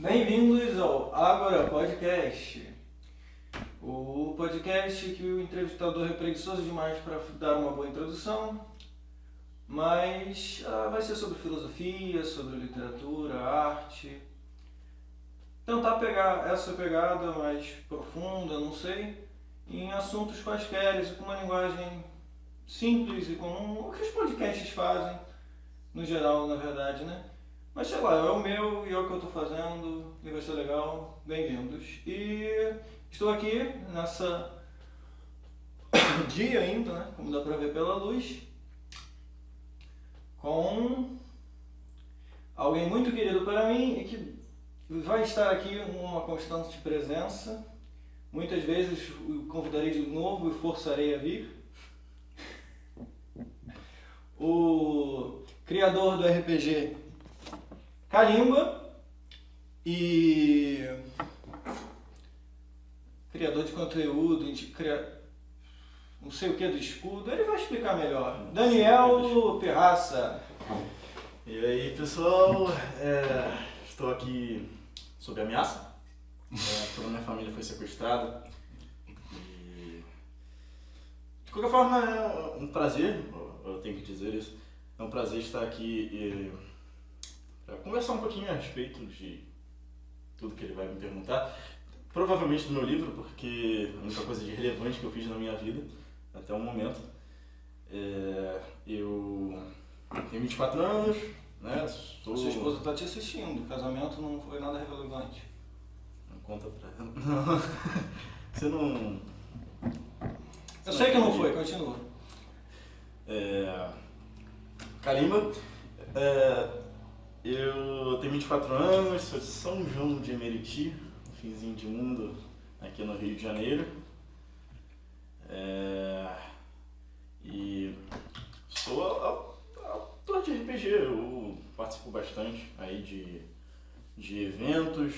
Bem-vindos ao Agora Podcast, o podcast que o entrevistador é preguiçoso demais para dar uma boa introdução, mas vai ser sobre filosofia, sobre literatura, arte. Tentar pegar essa pegada mais profunda, não sei, em assuntos quaisquer e com uma linguagem simples e comum, o que os podcasts fazem, no geral, na verdade, né? Mas sei lá, é o meu e é o que eu estou fazendo e vai ser legal, bem-vindos. E estou aqui nessa dia ainda, né, como dá para ver pela luz, com alguém muito querido para mim e que vai estar aqui uma constante presença. Muitas vezes o convidarei de novo e forçarei a vir. O criador do RPG Kalimba e criador de conteúdo, não sei o que do escudo, ele vai explicar melhor. Daniel Perraça. E aí pessoal, estou aqui sob ameaça, toda a minha família foi sequestrada e de qualquer forma é um prazer, eu tenho que dizer isso, é um prazer estar aqui para conversar um pouquinho a respeito de tudo que ele vai me perguntar, provavelmente do meu livro, porque a única coisa de relevante que eu fiz na minha vida até o momento. Eu tenho 24 anos, né? Sua esposa está te assistindo, o casamento não foi nada relevante. Não conta pra ela. Não. Você não... Eu sei que não foi, continua. Kalimba, eu tenho 24 anos, sou de São João de Emeriti, finzinho de mundo aqui no Rio de Janeiro. E sou autor de RPG, eu participo bastante aí de eventos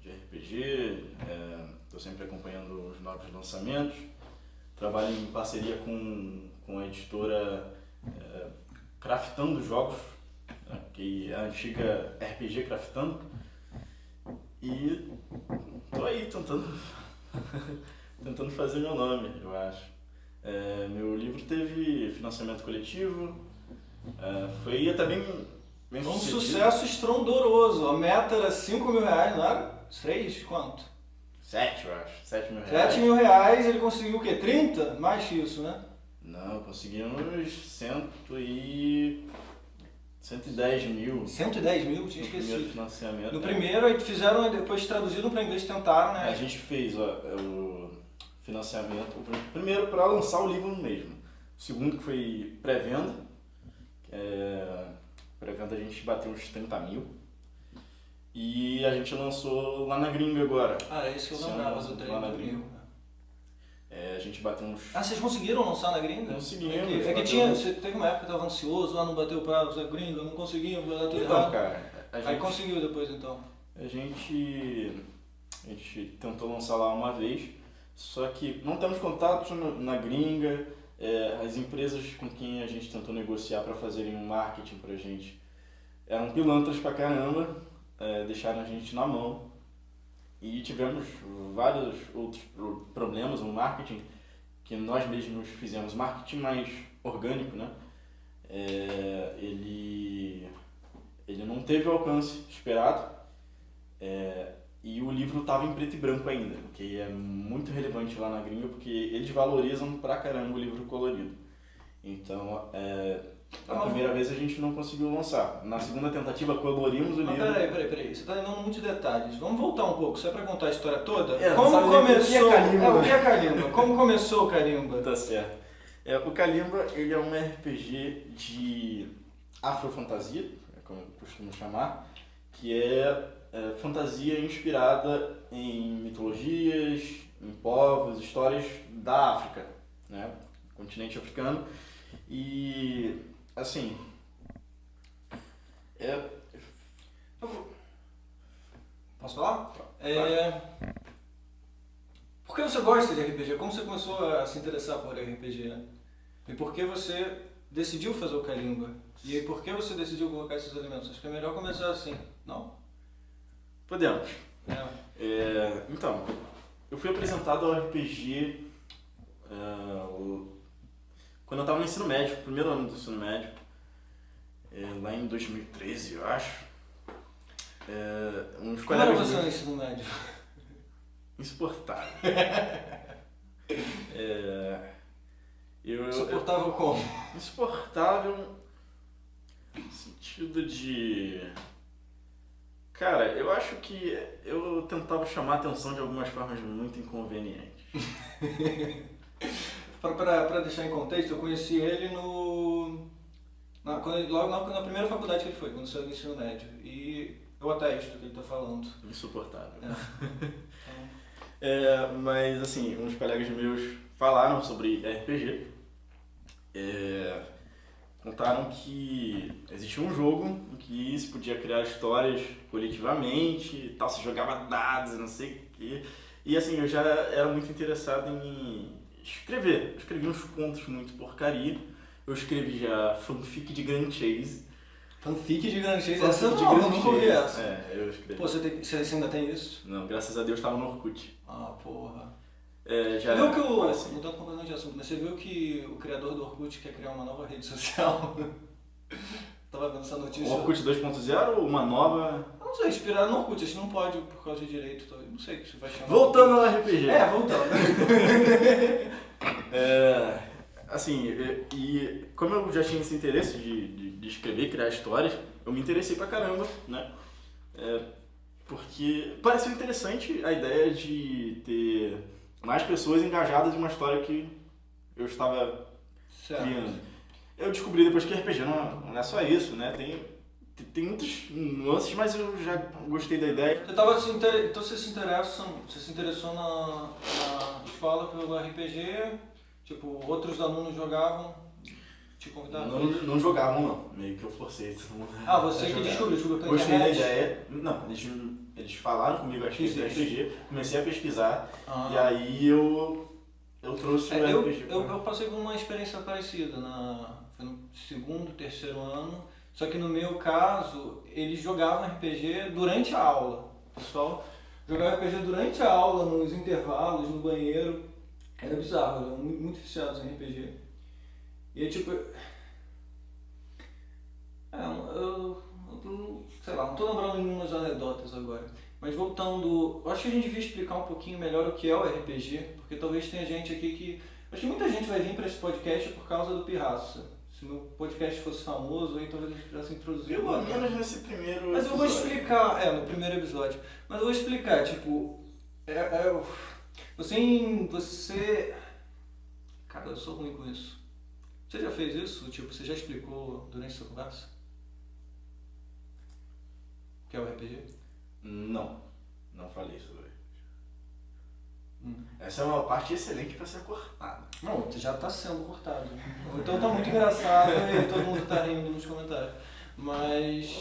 de RPG, estou sempre acompanhando os novos lançamentos, trabalho em parceria com a editora Craftando Jogos, que é a antiga RPG Craftando, e estou aí tentando fazer meu nome, eu acho. Meu livro teve financiamento coletivo, foi até bem Um sucedido. sucesso estrondoso. A meta era 5 mil reais, não era? 6? Quanto? 7, eu acho. 7 mil 7 reais. mil reais, ele conseguiu o quê? 30? Mais que isso, né? Não, conseguimos 110 mil 110 mil, no tinha primeiro esquecido. financiamento. No primeiro, aí fizeram, depois traduziram para inglês, tentaram, né? A gente fez o financiamento, o primeiro para lançar o livro mesmo. O segundo que foi pré-venda. Pré-venda a gente bateu uns 30 mil. E a gente lançou lá na gringa agora. Ah, é isso que eu lembrava do 30 mil. A gente bateu uns... Ah, vocês conseguiram lançar na gringa? Conseguimos. É que tinha, você teve uma época que eu tava ansioso, não bateu o prazo da gringa, não conseguimos, vai dar tudo Então, errado. cara, Aí conseguiu depois, então. A gente tentou lançar lá uma vez, só que não temos contato na gringa, as empresas com quem a gente tentou negociar para fazerem um marketing pra gente eram pilantras pra caramba, deixaram a gente na mão. E tivemos vários outros problemas no marketing, que nós mesmos fizemos marketing mais orgânico, né? Ele não teve o alcance esperado, e o livro estava em preto e branco ainda, o que é muito relevante lá na gringa, porque eles valorizam pra caramba o livro colorido. Então, a primeira vez a gente não conseguiu lançar. Na segunda tentativa colorimos o livro. Peraí, você está dando muitos detalhes. Vamos voltar um pouco, só para contar a história toda? Como começou? O que é Kalimba? Como começou o Kalimba? Tá certo. O Kalimba, ele é um RPG de afrofantasia, como eu costumo chamar, que é fantasia inspirada em mitologias, em povos, histórias da África, né? Continente africano. E, assim, Posso falar? Por que você gosta de RPG? Como você começou a se interessar por RPG, né? E por que você decidiu fazer o Kalimba? E por que você decidiu colocar esses elementos? Acho que é melhor começar assim, não? Podemos. Então, eu fui apresentado ao RPG quando eu tava no ensino médio, primeiro ano do ensino médio, lá em 2013, eu acho. Uns Como era colegas você no meus- ensino médio? Insuportável. Eu Suportável como? insuportável no sentido de... Cara, eu acho que eu tentava chamar a atenção de algumas formas muito inconvenientes. Pra deixar em contexto, eu conheci ele logo na primeira faculdade que ele foi, quando saiu do ensino médio. E eu atesto o que ele tá falando. Insuportável. Então, Mas assim, uns colegas meus falaram sobre RPG. Contaram que existia um jogo em que se podia criar histórias coletivamente e tal, se jogava dados e não sei o quê. E assim, eu já era muito interessado em escrever. Eu escrevi uns contos muito porcaria. Eu escrevi já fanfic de Grand Chase. fanfic de Grand Chase, Fanfic essa de não, eu Grand nunca ouvi Chase. essa. Eu escrevi. Pô, você ainda tem isso? Não, graças a Deus estava no Orkut. Ah, porra. Já Você viu que assim. mudando completamente de assunto, mas você viu que o criador do Orkut quer criar uma nova rede social? Tava vendo essa notícia. O Orkut 2.0 ou uma nova... Eu não sei, inspirado no Orkut, acho que não pode por causa de direito, talvez. Não sei o que você vai chamar. Voltando ao RPG. Voltando. Assim, e como eu já tinha esse interesse de escrever, criar histórias, eu me interessei pra caramba, né? Porque pareceu interessante a ideia de ter mais pessoas engajadas em uma história que eu estava criando. Eu descobri depois que RPG não é só isso, né? Tem muitas nuances, mas eu já gostei da ideia. Então você se interessou na escola pelo RPG, tipo, outros alunos jogavam, te convidaram? Não jogavam não, meio que eu forcei todo mundo Ah, você a que jogar. descobriu pela Gostei da internet? ideia. Não, eles falaram comigo a respeito do RPG, comecei a pesquisar e Ah. aí eu trouxe o RPG. Eu passei por uma experiência parecida, foi no segundo, terceiro ano, só que no meu caso, eles jogavam RPG durante a aula. O pessoal jogava RPG durante a aula, nos intervalos, no banheiro. Era bizarro, eram muito viciados em RPG. E aí, tipo... sei lá, não tô lembrando nenhumas anedotas agora. Mas voltando, eu acho que a gente devia explicar um pouquinho melhor o que é o RPG, porque talvez tenha gente aqui que... Acho que muita gente vai vir para esse podcast por causa do Pirraça. Se meu podcast fosse famoso, aí talvez a gente pudesse introduzir... Pelo menos nesse primeiro Mas eu vou episódio. explicar, no primeiro episódio. Mas eu vou explicar, tipo... Você... Cara, eu sou ruim com isso. Você já fez isso? Tipo, você já explicou durante a sua conversa? O que é o RPG? Não falei sobre. Essa é uma parte excelente para ser cortada. Não, já tá sendo cortado. Ou então tá muito engraçado e todo mundo tá rindo nos comentários. Mas...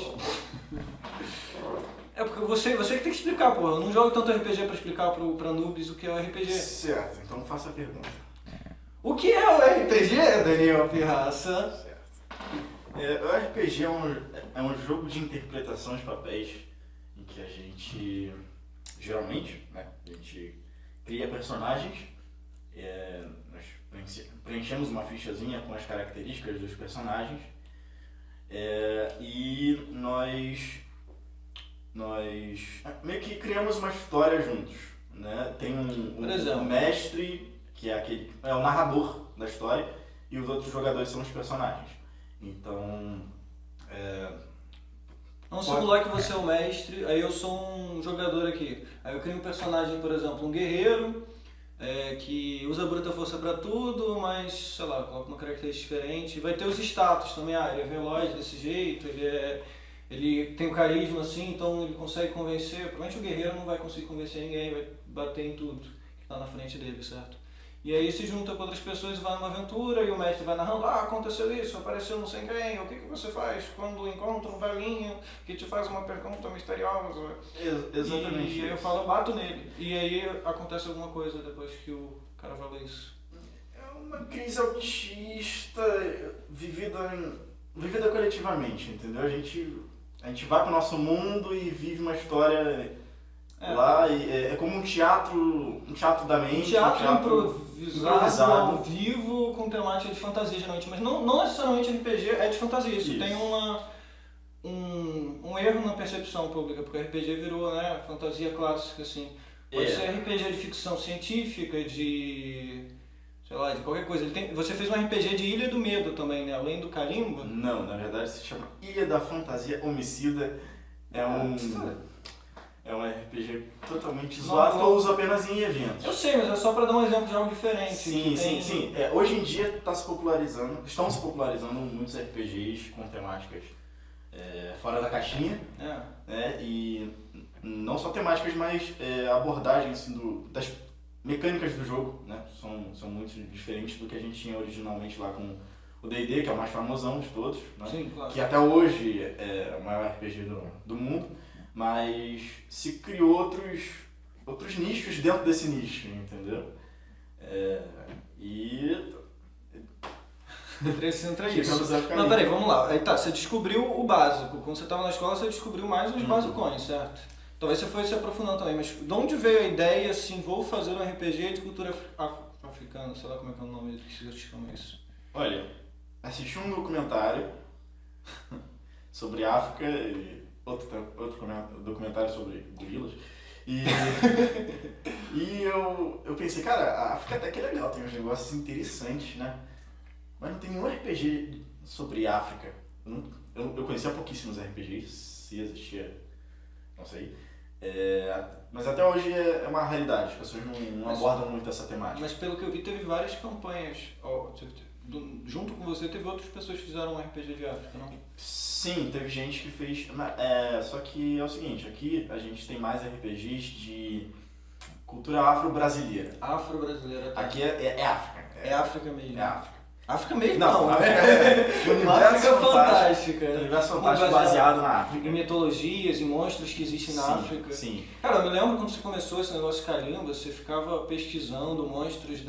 porque você que tem que explicar, pô. Eu não jogo tanto RPG pra explicar pra noobs o que é o RPG. Certo, então faça a pergunta. O que é o RPG, Daniel Pirraça? Certo. O RPG é um jogo de interpretação de papéis em que a gente, geralmente, né, a gente cria personagens, nós preenchemos uma fichazinha com as características dos personagens e nós meio que criamos uma história juntos, né? Tem um mestre, que é o narrador da história, e os outros jogadores são os personagens. Então, Vamos simular que você é o mestre, aí eu sou um jogador aqui. Aí eu crio um personagem, por exemplo, um guerreiro, que usa bruta força pra tudo, mas, sei lá, coloca uma característica diferente. Vai ter os status também, ele é veloz desse jeito, ele tem o carisma assim, então ele consegue convencer. Provavelmente o guerreiro não vai conseguir convencer ninguém, vai bater em tudo que tá na frente dele, certo? E aí se junta com outras pessoas e vai numa aventura e o mestre vai narrando, aconteceu isso, apareceu não sei quem, o que você faz quando encontra um velhinho que te faz uma pergunta misteriosa? Exatamente. E aí eu falo, eu bato nele. E aí acontece alguma coisa depois que o cara fala isso. É uma crise autista vivida coletivamente, entendeu? A a gente vai pro nosso mundo e vive uma história lá, e é como um teatro da mente. Um teatro improvisado ao vivo com temática de fantasia, geralmente. Mas não necessariamente RPG é de fantasia. Isso tem um erro na percepção pública, porque RPG virou, né, fantasia clássica, assim. Pode ser RPG de ficção científica, de... sei lá, de qualquer coisa. Você fez um RPG de Ilha do Medo também, né? Além do Kalimba. Não, na verdade se chama Ilha da Fantasia Homicida. É um RPG totalmente zoado que eu uso apenas em eventos. Eu sei, mas é só pra dar um exemplo de algo diferente. Sim. Hoje em dia estão se popularizando muitos RPGs com temáticas fora da caixinha. Né? E não só temáticas, mas abordagens das mecânicas do jogo, né? São muito diferentes do que a gente tinha originalmente lá com o D&D, que é o mais famosão de todos, né? Sim, claro. Que até hoje é o maior RPG do mundo, mas se criou outros nichos dentro desse nicho, entendeu? Entra isso. Não, peraí, vamos lá. Aí tá, você descobriu o básico. Quando você estava na escola, você descobriu mais os basicões, certo? Talvez você foi se aprofundando também, mas de onde veio a ideia, assim, vou fazer um RPG de cultura africana, sei lá como é que é o nome que se chama isso? Olha, assisti um documentário sobre África e outro documentário sobre gorilas e eu pensei, cara, a África até que é legal, tem uns negócios interessantes, né? Mas não tem nenhum RPG sobre África. Eu conhecia pouquíssimos RPGs, se existia, não sei. Mas até hoje é uma raridade, as pessoas não abordam muito essa temática. Mas pelo que eu vi, teve várias campanhas. Junto com você, teve outras pessoas que fizeram um RPG de África, não? Sim, teve gente que fez. Só que é o seguinte, aqui a gente tem mais RPGs de cultura afro-brasileira. Afro-brasileira, tá. Aqui é África. É África mesmo. É África. África mesmo? Não, África é fantástica. Universo fantástico baseado na África. Em mitologias e monstros que existem na África. Sim. Cara, eu me lembro quando você começou esse negócio de Kalimba, você ficava pesquisando monstros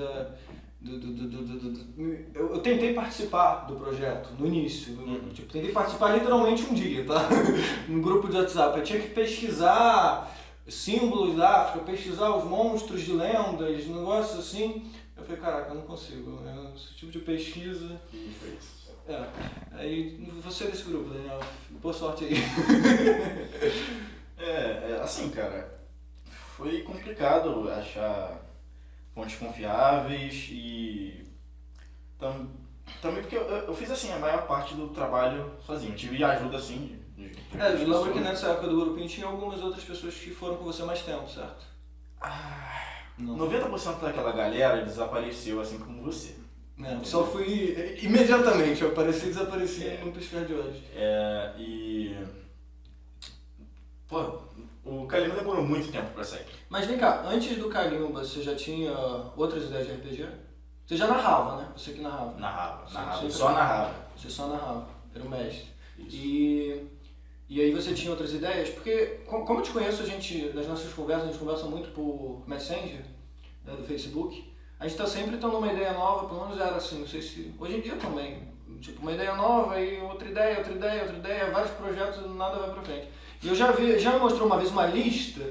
Eu tentei participar do projeto no início. Tentei participar literalmente um dia, tá? Num grupo de WhatsApp. Eu tinha que pesquisar símbolos da África, pesquisar os monstros de lendas, negócios assim. Eu falei, caraca, eu não consigo. Esse tipo de pesquisa. Aí você é desse grupo, Daniel. Boa sorte aí. Assim, cara, foi complicado achar fontes confiáveis e também porque eu fiz assim a maior parte do trabalho sozinho. Eu tive ajuda assim de eu lembro que nessa época do grupinho tinha algumas outras pessoas que foram com você mais tempo, certo? 90% daquela galera desapareceu assim como você. Só fui imediatamente, eu apareci e desapareci num piscar de olhos. O Kalimba demorou muito tempo pra sair. Mas vem cá, antes do Kalimba você já tinha outras ideias de RPG? Você já narrava, né? Você que narrava. Narrava. Você Só narrava. Você só narrava, era o mestre. Isso. E aí você tinha outras ideias? Porque, como eu te conheço, nas nossas conversas, a gente conversa muito por Messenger, né, do Facebook. A gente tá sempre tendo uma ideia nova, pelo menos era assim, não sei se... Hoje em dia também. Tipo, uma ideia nova e outra ideia, vários projetos e nada vai pra frente. E eu já me mostrou uma vez uma lista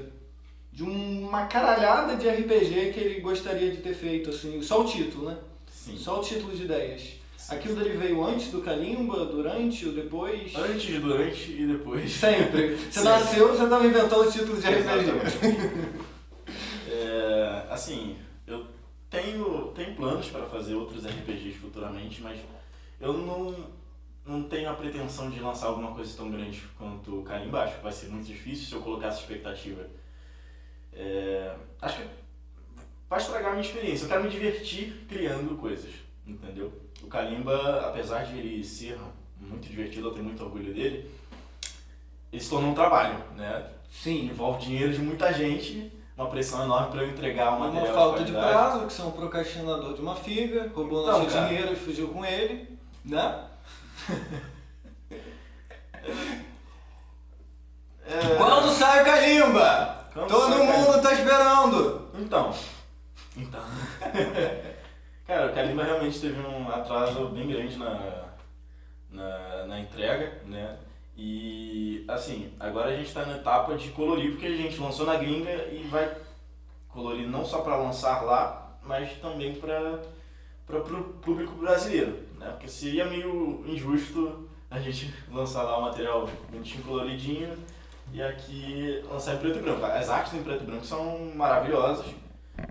de uma caralhada de RPG que ele gostaria de ter feito, assim, só o título, né? Sim. Só o título de ideias. Aquilo dele veio antes do Kalimba, durante ou depois? Antes, durante e depois. Sempre. Você nasceu, você estava inventando títulos de RPG. Assim, eu tenho planos para fazer outros RPGs futuramente, mas eu não tenho a pretensão de lançar alguma coisa tão grande quanto o Kalimba. Acho que vai ser muito difícil se eu colocar essa expectativa. Acho que vai estragar a minha experiência. Eu quero me divertir criando coisas, entendeu? O Kalimba, apesar de ele ser muito divertido, eu tenho muito orgulho dele, ele se tornou um trabalho, né? Sim. Envolve dinheiro de muita gente, uma pressão enorme para eu entregar o material. Uma falta de prazo, que você é um procrastinador de uma figa, roubou nosso dinheiro e fugiu com ele, né? Quando sai o Kalimba? Todo mundo tá esperando! Então. Cara, o Kalimba realmente teve um atraso bem grande na entrega, né? E, assim, agora a gente está na etapa de colorir, porque a gente lançou na gringa e vai colorir não só para lançar lá, mas também para o público brasileiro, né? Porque seria meio injusto a gente lançar lá o material bonitinho, coloridinho, e aqui lançar em preto e branco. As artes em preto e branco são maravilhosas,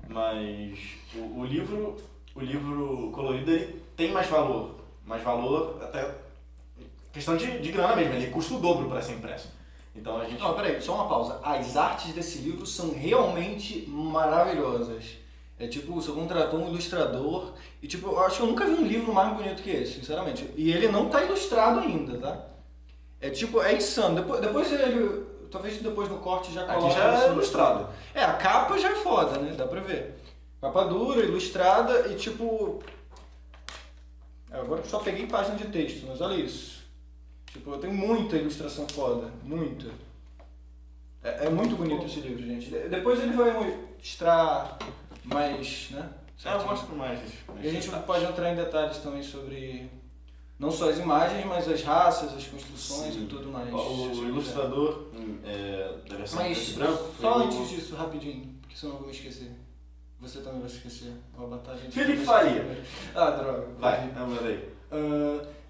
mas o livro colorido ele tem mais valor até questão de grana mesmo, ele custa o dobro para ser impresso. Então a gente... Não, peraí, só uma pausa. As artes desse livro são realmente maravilhosas. É tipo, você contratou um ilustrador e tipo, eu acho que eu nunca vi um livro mais bonito que esse, sinceramente. E ele não tá ilustrado ainda, tá? É tipo, é insano. Depois ele, talvez depois no corte já coloque... Aqui já é ilustrado. É, a capa já é foda, né? Dá pra ver. Capa dura, ilustrada e tipo... Agora eu só peguei página de texto, mas olha isso. Tipo, tem muita ilustração foda, muita. É muito bonito esse livro, gente. Depois ele vai mostrar mais, né? Eu mostro mais. E a gente pode entrar em detalhes também sobre não só as imagens, mas as raças, as construções e tudo mais. O ilustrador da versão preto e branco foi só antes disso, rapidinho, porque senão eu vou me esquecer. Você também vai se esquecer. Vou botar a gente. Felipe Faria. Ah, droga. Vai, manda aí.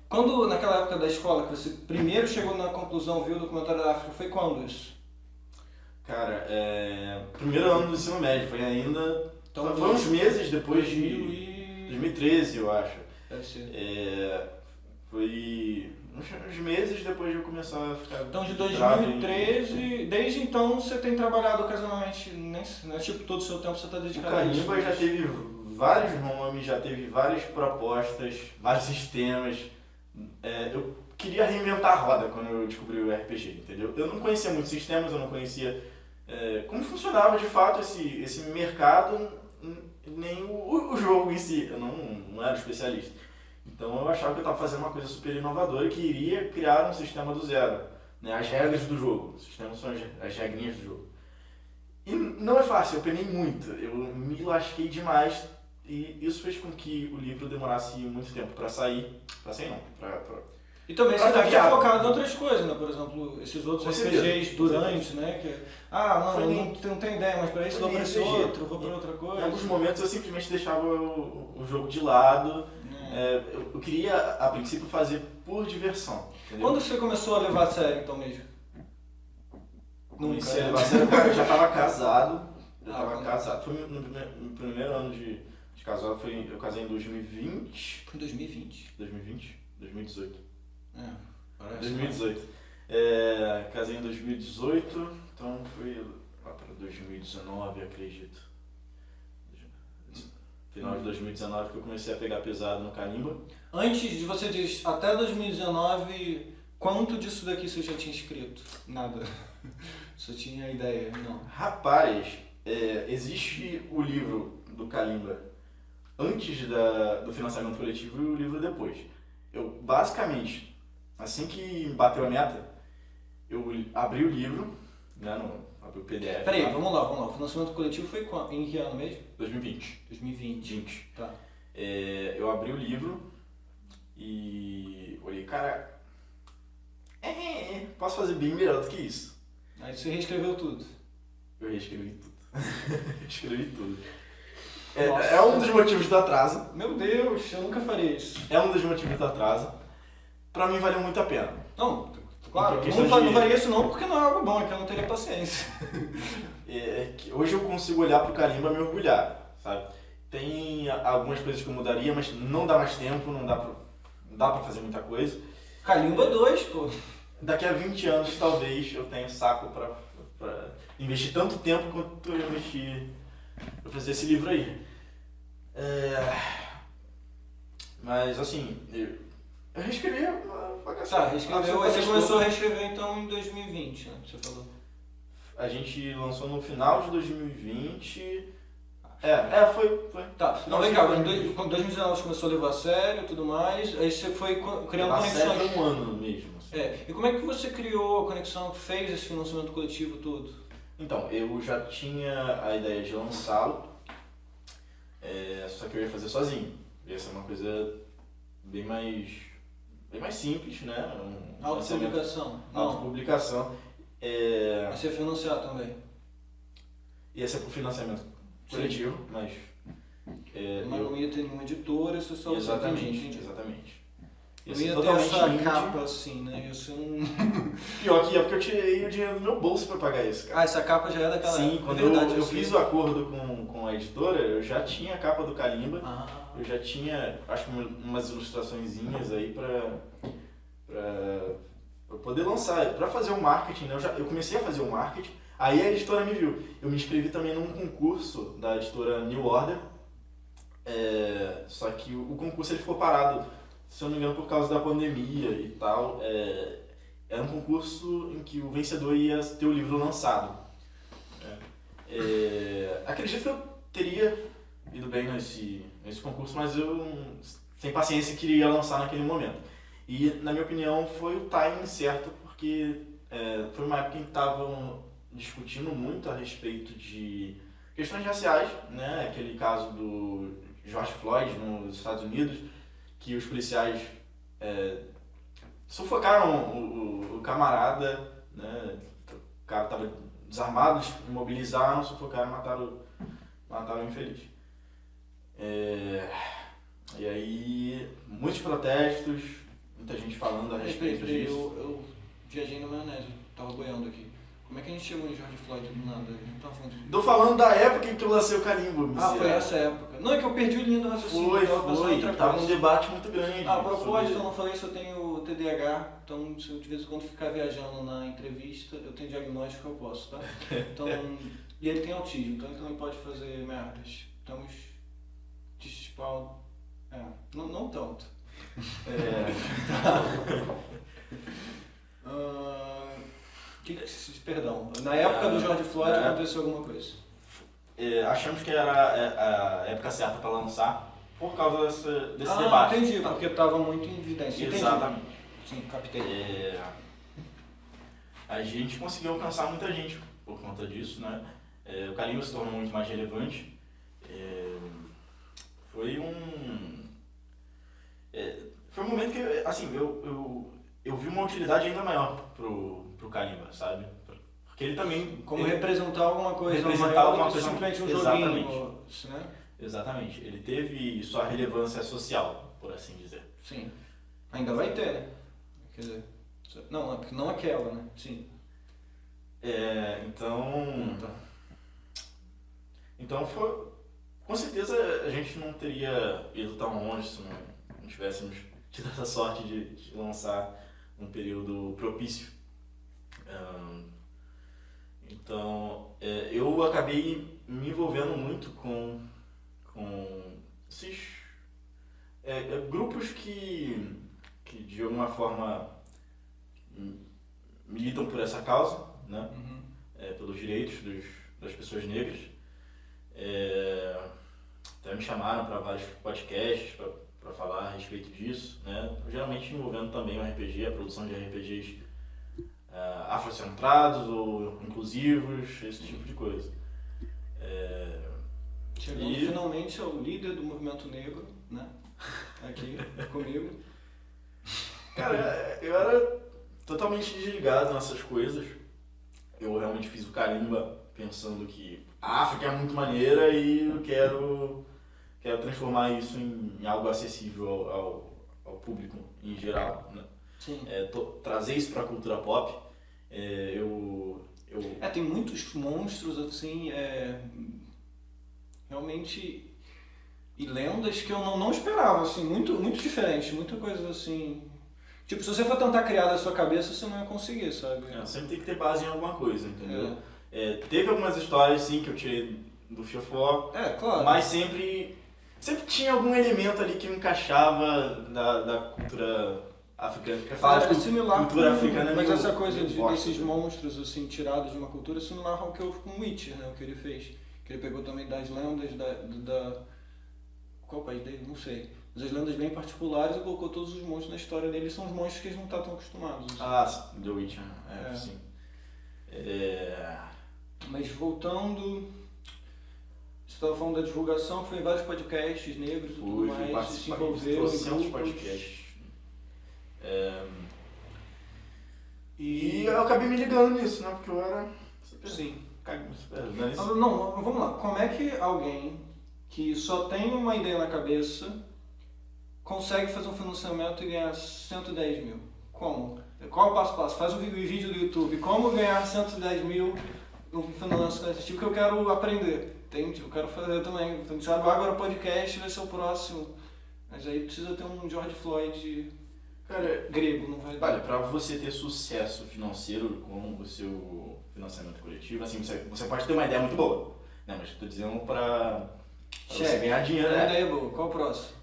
Quando, naquela época da escola, que você primeiro chegou na conclusão, viu o documentário da África, foi quando isso? Cara, primeiro ano do ensino médio, foi ainda... Então, foi uns meses depois 2013, eu acho. Deve ser. Foi uns meses depois de eu começar a ficar... Então, de 2013, desde então você tem trabalhado ocasionalmente, né? Tipo, todo o seu tempo você está dedicado a isso. O Calimba já teve vários nomes, já teve várias propostas, vários sistemas. Eu queria reinventar a roda quando eu descobri o RPG, entendeu? Eu não conhecia muitos sistemas, eu não conhecia como funcionava de fato esse mercado, nem o jogo em si. Eu não era especialista. Então eu achava que eu estava fazendo uma coisa super inovadora e que iria criar um sistema do zero, né? As regras do jogo. O sistema são as regrinhas do jogo. E não é fácil, eu penei muito, eu me lasquei demais e isso fez com que o livro demorasse muito tempo para sair. E também você deve ter focado em outras coisas, né? Por exemplo, esses outros Com RPGs durante, né? Não tenho ideia, mas para isso vou para esse outro, vou para outra coisa. Em alguns momentos eu simplesmente deixava o jogo de lado. Eu queria, a princípio, fazer por diversão. Entendeu? Quando você começou a levar a sério, então mesmo? Comecei a levar a sério, eu já estava casado. Foi no primeiro ano de casado, eu casei em 2020. Foi em 2020? 2018. Parece. 2018. Casei em 2018, então foi lá para 2019, acredito. Final de 2019 que eu comecei a pegar pesado no Calimba. Antes de você dizer, até 2019, quanto disso daqui você já tinha escrito? Nada. Você tinha ideia? Não. Rapaz, existe o livro do Calimba antes do financiamento coletivo e o livro depois. Eu, basicamente, assim que bateu a meta, eu abri o livro, né, abri o PDF. Peraí, vamos lá. O financiamento coletivo foi em que ano mesmo? 2020. 2020. Tá. Eu abri o livro e olhei, cara, posso fazer bem melhor do que isso. Aí você reescreveu tudo. Eu reescrevi tudo. Escrevi tudo. É um dos motivos do atraso. Meu Deus, eu nunca faria isso. É um dos motivos do atraso. Pra mim valeu muito a pena. Não, claro, Porque não faria isso não porque não é algo bom, é que eu não teria paciência. Hoje eu consigo olhar pro Calimba e me orgulhar, sabe? Tem algumas coisas que eu mudaria, mas não dá mais tempo, não dá pra fazer muita coisa. Calimba 2, pô. Daqui a 20 anos talvez eu tenha saco pra investir tanto tempo quanto eu investi pra fazer esse livro aí. Mas assim, eu reescrevi uma bagaceira. Tá, reescreveu, aí você começou a reescrever então em 2020, né? Você falou. A gente lançou no final de 2020. Foi. Tá, não, legal. Em 2019 você começou a levar a sério e tudo mais, aí você foi criando conexões. Foi um ano mesmo. Assim. E como é que você criou a conexão, fez esse financiamento coletivo todo? Então, eu já tinha a ideia de lançá-lo, só que eu ia fazer sozinho. Ia ser uma coisa bem mais bem mais simples, né? Autopublicação? Não. Autopublicação. Vai ser financiar também. Ia ser por financiamento coletivo, mas... Mas não ia ter nenhuma editora, isso só... Exatamente. Não ia ter essa capa assim, né? Ia ser Pior que é porque eu tirei o dinheiro do meu bolso pra pagar isso, cara. essa capa já é daquela... Sim, quando eu fiz o acordo com a editora, eu já tinha a capa do Kalimba, eu já tinha, acho que umas ilustraçõezinhas aí pra poder lançar, pra fazer o marketing, né? Eu comecei a fazer o marketing, aí a editora me viu. Eu me inscrevi também num concurso da editora New Order, só que o concurso ele ficou parado, se eu não me engano, por causa da pandemia e tal. Era um concurso em que o vencedor ia ter o livro lançado. Acredito que eu teria ido bem nesse concurso, mas eu, sem paciência, queria lançar naquele momento. E, na minha opinião, foi o timing certo, porque foi uma época em que estavam discutindo muito a respeito de questões raciais, né? Aquele caso do George Floyd nos Estados Unidos, que os policiais sufocaram o camarada, né? O cara estava desarmado, imobilizaram, sufocaram, mataram o infeliz. E aí, muitos protestos, muita gente falando a respeito disso. Eu viajei na maionese, tava boiando aqui. Como é que a gente chegou em George Floyd do nada? A gente tava falando de... Tô falando da época em que eu lancei o Kalimba. Foi essa época. Não, é que eu perdi o linha do raciocínio. Foi. Tava um debate muito grande. A propósito, eu não falei se eu tenho TDAH, então se eu de vez em quando ficar viajando na entrevista, eu tenho diagnóstico, eu posso, tá? Então, e ele tem autismo, então ele também pode fazer merdas. Estamos desespaldo. Não tanto. Perdão, na época do George Floyd aconteceu alguma coisa. Achamos que era a época certa para lançar por causa desse debate. Entendi, porque estava muito em evidência. Exatamente. Entendi. Sim, captei. A gente conseguiu alcançar muita gente por conta disso, né? O Kalimba se tornou muito mais relevante. Foi um momento que, assim, eu vi uma utilidade ainda maior pro Kalimba, sabe? Porque ele também... Como representar alguma coisa maior que simplesmente um exatamente. Joguinho, né? Exatamente. Ele teve sua relevância social, por assim dizer. Sim. Ainda vai ter, né? Quer dizer... Não aquela, né? Sim. Então foi... Com certeza a gente não teria ido tão longe se não tivéssemos tido essa sorte de lançar um período propício. Então, eu acabei me envolvendo muito com esses grupos que de alguma forma militam por essa causa, né? Pelos direitos das pessoas negras. Até me chamaram para vários podcasts para falar a respeito disso, né? Geralmente envolvendo também o RPG, a produção de RPGs afrocentrados ou inclusivos, esse tipo de coisa. Chegando finalmente ao líder do movimento negro, né? Aqui comigo. Cara, eu era totalmente desligado nessas coisas. Eu realmente fiz o Kalimba pensando que a África é muito maneira e eu quero transformar isso em algo acessível ao público em geral, né? Sim. Trazer isso para a cultura pop. Tem muitos monstros assim, realmente, e lendas que eu não esperava, assim, muito diferente, muita coisa assim. Tipo, se você for tentar criar da sua cabeça, você não ia conseguir, sabe? Sempre tem que ter base em alguma coisa, entendeu? Teve algumas histórias, sim, que eu tirei do Fiofó, claro. Mas sempre tinha algum elemento ali que me encaixava da cultura africana. Cultura africana, mas essa coisa desses monstros assim, tirados de uma cultura é similar ao que eu com o Witcher, né? O que ele fez. Que ele pegou também das lendas qual país dele? Não sei. Mas as lendas bem particulares e colocou todos os monstros na história dele. São os monstros que eles não estão tão acostumados. Assim. The Witcher, sim. Mas voltando, você estava falando da divulgação, foi em vários podcasts negros e tudo mais, se envolveram em grupos. Podcasts. acabei me ligando nisso, né? Porque eu era super... Sim. Não, vamos lá. Como é que alguém que só tem uma ideia na cabeça consegue fazer um financiamento e ganhar 110 mil? Como? Qual é o passo a passo? Faz um vídeo do YouTube. Como ganhar 110 mil no financiamento tipo que eu quero aprender? Entende? Eu quero fazer também. Então, sabe, agora o podcast vai ser o próximo. Mas aí precisa ter um George Floyd grego, não vai dar. Olha, pra você ter sucesso financeiro com o seu financiamento coletivo, assim, você pode ter uma ideia muito boa, né? Mas eu tô dizendo pra você ganhar dinheiro, A né? ideia é boa. Qual o próximo?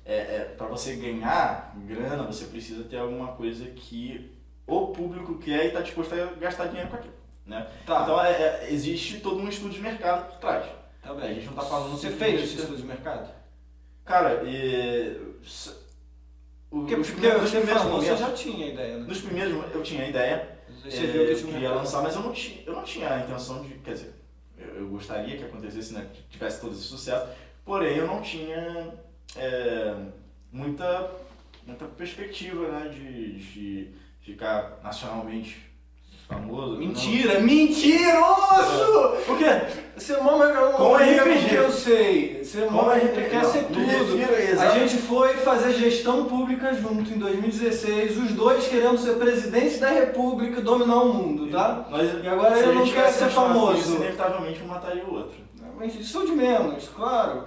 Pra você ganhar grana, você precisa ter alguma coisa que o público quer e tá disposto a gastar dinheiro com aquilo, né? Tá. Então existe todo um estudo de mercado por trás. Tá bem. A gente não tá falando... Você fez esse estudo de mercado? Cara, Porque nos você primeiros falou, você momentos, já tinha ideia, né? nos primeiros eu tinha a ideia, Você viu que eu tinha um queria mercado. lançar, mas eu não tinha a intenção de, quer dizer, eu gostaria que acontecesse, né, que tivesse todo esse sucesso, porém eu não tinha muita perspectiva, né, de ficar nacionalmente famoso. Mentira! Mentiroso! Por quê? Você é mó legal, Com RPG. que eu sei. Você é mó Com RPG, RPG, quer não, ser me tudo. refiro a A exato. gente foi fazer gestão pública junto em 2016, os dois querendo ser presidente da república, dominar o mundo, tá? Mas, E agora se ele a não gente quer tivesse ser continuado com famoso. isso, inevitavelmente um mataria o outro. Mas isso de menos, claro.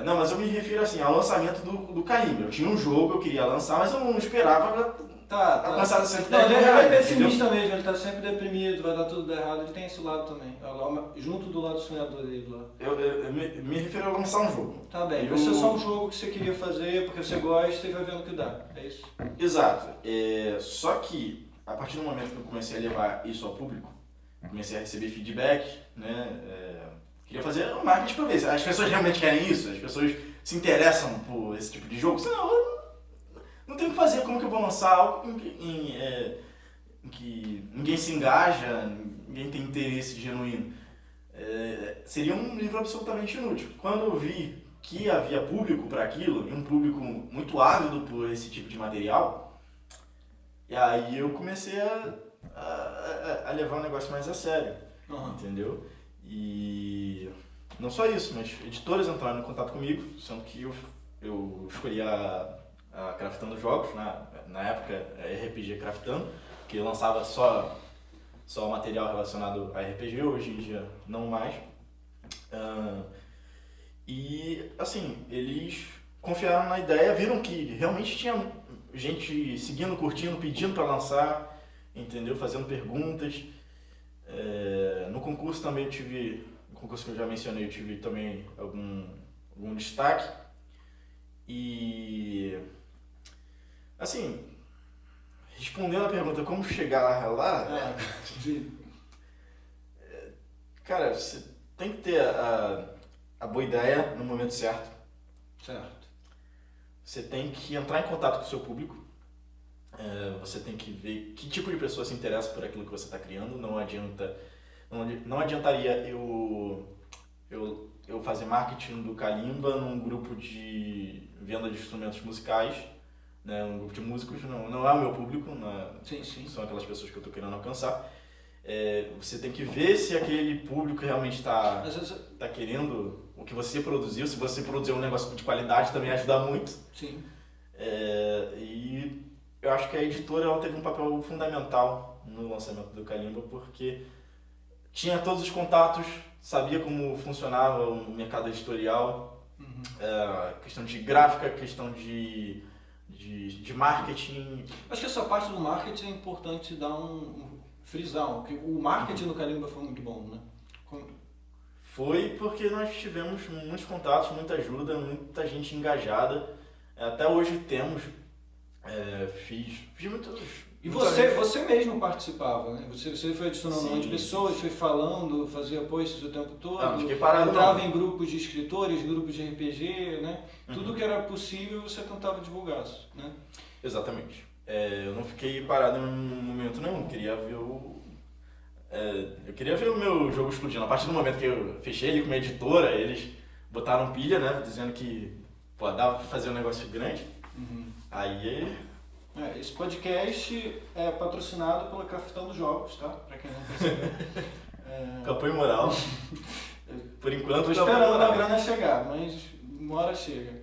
Não, mas eu me refiro assim ao lançamento do Carimba. Eu tinha um jogo, eu queria lançar, mas eu não esperava Tá. alcançar a 110 Não, ele mil é reais, pessimista mesmo, ele tá sempre deprimido, vai dar tudo errado, ele tem esse lado também. Junto do lado sonhador dele lá. Eu me refiro a lançar um jogo. Tá bem, vai ser só um jogo que você queria fazer porque você gosta e vai vendo o que dá, é isso? Exato. Só que, a partir do momento que eu comecei a levar isso ao público, comecei a receber feedback, né? Queria fazer um marketing pra ver se as pessoas realmente querem isso, as pessoas se interessam por esse tipo de jogo. Senão, eu não tenho o que fazer, como que eu vou lançar algo em que ninguém se engaja, ninguém tem interesse genuíno. Seria um livro absolutamente inútil. Quando eu vi que havia público para aquilo, e um público muito ávido por esse tipo de material, e aí eu comecei a levar o negócio mais a sério, entendeu? E não só isso, mas editoras entraram em contato comigo, sendo que eu escolhi a Craftando Jogos, na época RPG Craftando, que eu lançava só material relacionado a RPG, hoje em dia não mais. E assim, eles confiaram na ideia, viram que realmente tinha gente seguindo, curtindo, pedindo para lançar, entendeu? Fazendo perguntas. No concurso também no concurso que eu já mencionei, eu tive também algum destaque. E assim, respondendo a pergunta como chegar lá, cara, você tem que ter a boa ideia no momento certo. Certo. Você tem que entrar em contato com o seu público. Você tem que ver que tipo de pessoa se interessa por aquilo que você está criando. Não adiantaria eu fazer marketing do Carimba num grupo de venda de instrumentos musicais, né, um grupo de músicos. Não é o meu público, Sim. são aquelas pessoas que eu estou querendo alcançar. Você tem que ver se aquele público realmente está querendo o que você produziu. Se você produziu um negócio de qualidade, também ajuda muito. Sim. E eu acho que a editora ela teve um papel fundamental no lançamento do Carimba, porque tinha todos os contatos, sabia como funcionava o mercado editorial, questão de gráfica, questão de marketing. Acho que essa parte do marketing é importante dar frisar, porque o marketing no Carimba foi muito bom, né? Foi porque nós tivemos muitos contatos, muita ajuda, muita gente engajada. Até hoje temos. Fiz muitos. E você mesmo participava, né? Você foi adicionando um monte de pessoas, foi falando, fazia posts o tempo todo. Não fiquei parado, entrava não. em grupos de escritores, grupos de RPG, né? Tudo que era possível você tentava divulgar, né? Exatamente. Eu não fiquei parado em um momento nenhum. Eu queria ver o meu jogo explodindo. A partir do momento que eu fechei ele com uma editora, eles botaram pilha, né? Dizendo que dava pra fazer um negócio grande. Aí Esse podcast é patrocinado pela Cafetão dos Jogos, tá? Pra quem não percebeu. Campanha moral. Por enquanto, Tô esperando a grana chegar, mas uma hora chega.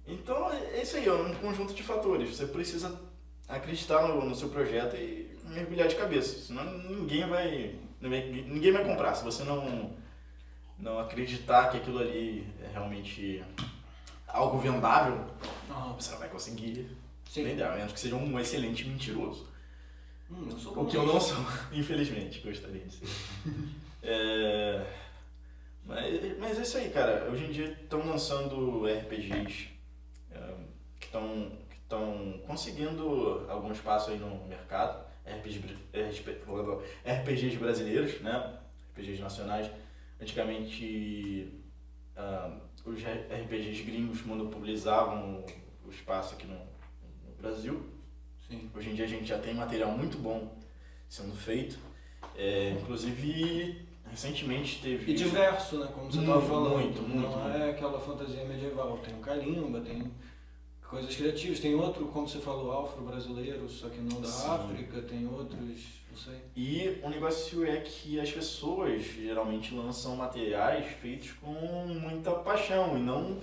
Então, é isso aí, é um conjunto de fatores. Você precisa acreditar no seu projeto e mergulhar de cabeça. Senão ninguém vai comprar. Se você não acreditar que aquilo ali é realmente algo vendável, você não vai conseguir vender, a menos que seja um excelente mentiroso. Eu sou o que eu não sou, infelizmente, gostaria de ser. Mas é isso aí, cara. Hoje em dia estão lançando RPGs que estão conseguindo algum espaço aí no mercado. RPGs brasileiros, né? RPGs nacionais. Antigamente, os RPGs gringos monopolizavam o espaço aqui no Brasil. Sim. Hoje em dia a gente já tem material muito bom sendo feito. Inclusive, recentemente teve... E diverso, né? Como você estava falando. Muito. Não é aquela fantasia medieval. Tem o carimba, tem coisas criativas. Tem outro, como você falou, afro-brasileiro, só que não da África. Tem outros, não sei. E o negócio é que as pessoas geralmente lançam materiais feitos com muita paixão e não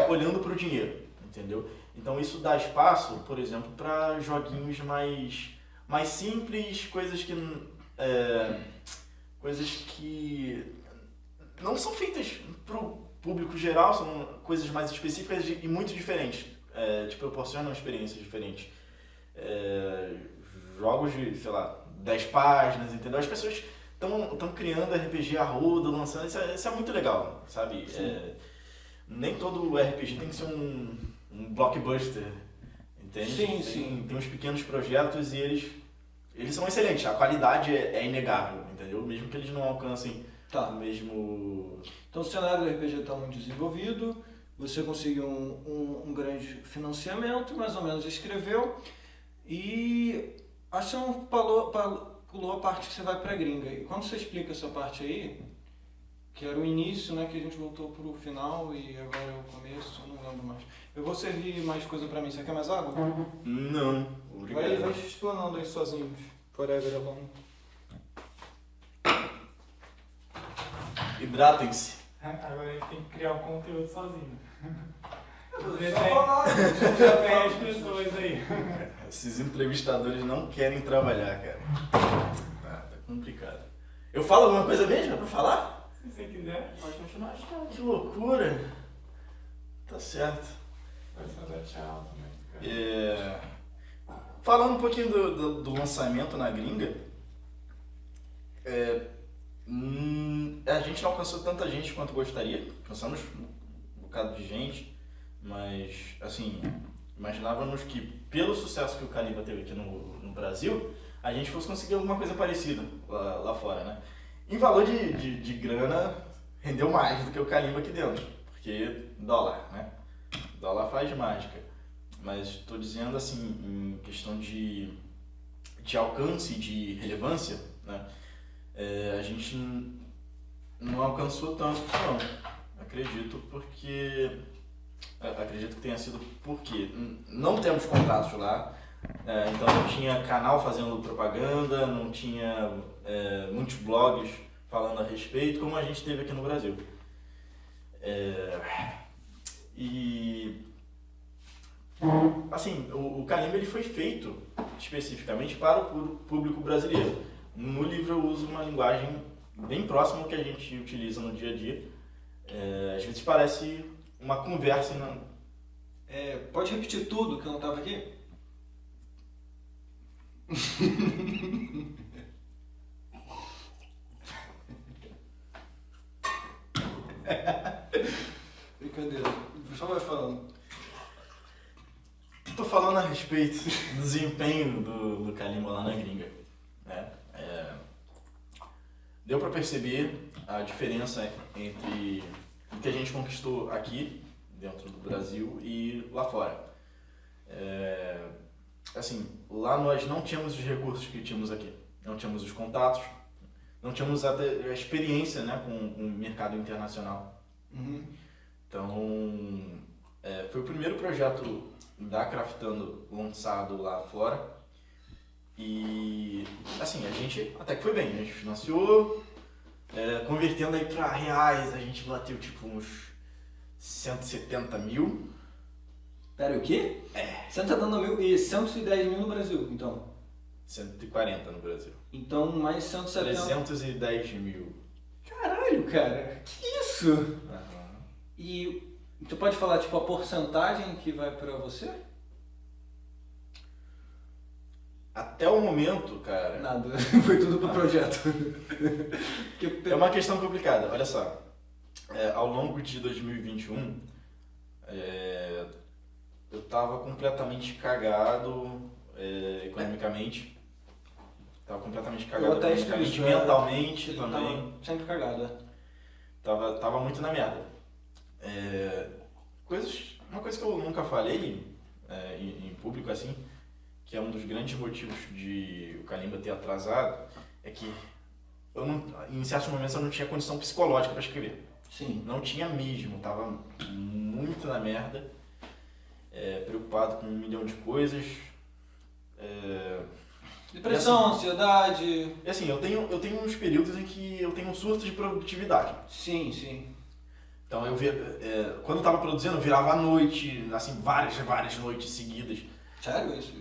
olhando para o dinheiro, entendeu? Então isso dá espaço, por exemplo, para joguinhos mais simples, coisas que não são feitas para o público geral, são coisas mais específicas e muito diferentes, te proporcionam experiências diferentes. Jogos de, sei lá, 10 páginas, entendeu? As pessoas estão criando RPG a rodo, lançando, isso é muito legal, sabe? Nem todo RPG tem que ser um blockbuster, entende? Sim. Tem uns pequenos projetos e eles são excelentes, a qualidade é inegável, entendeu? Mesmo que eles não alcancem o mesmo... Então o cenário do RPG está muito desenvolvido, você conseguiu um grande financiamento, mais ou menos escreveu, e acho que você não pulou a parte que você vai para a gringa. E quando você explica essa parte aí, que era o início, né, que a gente voltou pro final e agora é o começo, eu não lembro mais. Eu vou servir mais coisa pra mim. Você quer mais água? Não, obrigado. Vai explanando aí sozinhos. Forever alone. Hidratem-se. Agora a gente tem que criar um conteúdo sozinho. Já tem as pessoas aí. Esses entrevistadores não querem trabalhar, cara. Tá complicado. Eu falo alguma coisa mesmo? É pra falar? Se você quiser, pode continuar. Que loucura. Tá certo. Pode só dar tchau também. Falando um pouquinho do lançamento na gringa, a gente não alcançou tanta gente quanto gostaria. Alcançamos um bocado de gente, mas assim, imaginávamos que pelo sucesso que o Calimba teve aqui no Brasil, a gente fosse conseguir alguma coisa parecida lá fora, né? Em valor de grana, rendeu mais do que o Calimba aqui dentro, porque dólar, né? Dólar faz mágica. Mas estou dizendo assim, em questão de alcance e de relevância, né? A gente não alcançou tanto, não. Acredito que tenha sido porque não temos contatos lá, então não tinha canal fazendo propaganda, não tinha muitos blogs falando a respeito, como a gente teve aqui no Brasil. E assim, o Calimba ele foi feito especificamente para o público brasileiro. No livro eu uso uma linguagem bem próxima ao que a gente utiliza no dia a dia. Às vezes parece uma conversa. Pode repetir tudo que eu não estava aqui? Brincadeira. Só vai falando. Estou falando a respeito do desempenho do Calimba lá na gringa, né? Deu para perceber a diferença entre o que a gente conquistou aqui dentro do Brasil e lá fora. Assim, lá nós não tínhamos os recursos que tínhamos aqui, não tínhamos os contatos, não tínhamos até a experiência, né, com o mercado internacional. Uhum. Então, Foi o primeiro projeto da Craftando lançado lá fora. E assim, a gente até que foi bem, a gente financiou, convertendo aí pra reais, a gente bateu tipo uns 170 mil. Pera, o quê? 170 mil e 110 mil no Brasil, então. 140 no Brasil. Então, mais 170... 310 mil. Caralho, cara, que isso? Aham. E tu pode falar, tipo, a porcentagem que vai pra você? Até o momento, cara, Nada, foi tudo pro projeto. é uma questão complicada. Olha só, ao longo de 2021, eu tava completamente cagado economicamente. Tava completamente cagado Eu atesto economicamente, isso, mentalmente Ele também. tava sempre cagado, Tava muito na merda. Uma coisa que eu nunca falei em público assim, que é um dos grandes motivos de o Kalimba ter atrasado, é que em certos momentos eu não tinha condição psicológica para escrever. Sim. Não tinha mesmo, tava muito na merda, preocupado com 1 milhão de coisas. Depressão, ansiedade... E assim, eu tenho uns períodos em que eu tenho um surto de produtividade. Sim, sim. Então quando eu tava produzindo, eu virava à noite, assim, várias noites seguidas. Sério isso?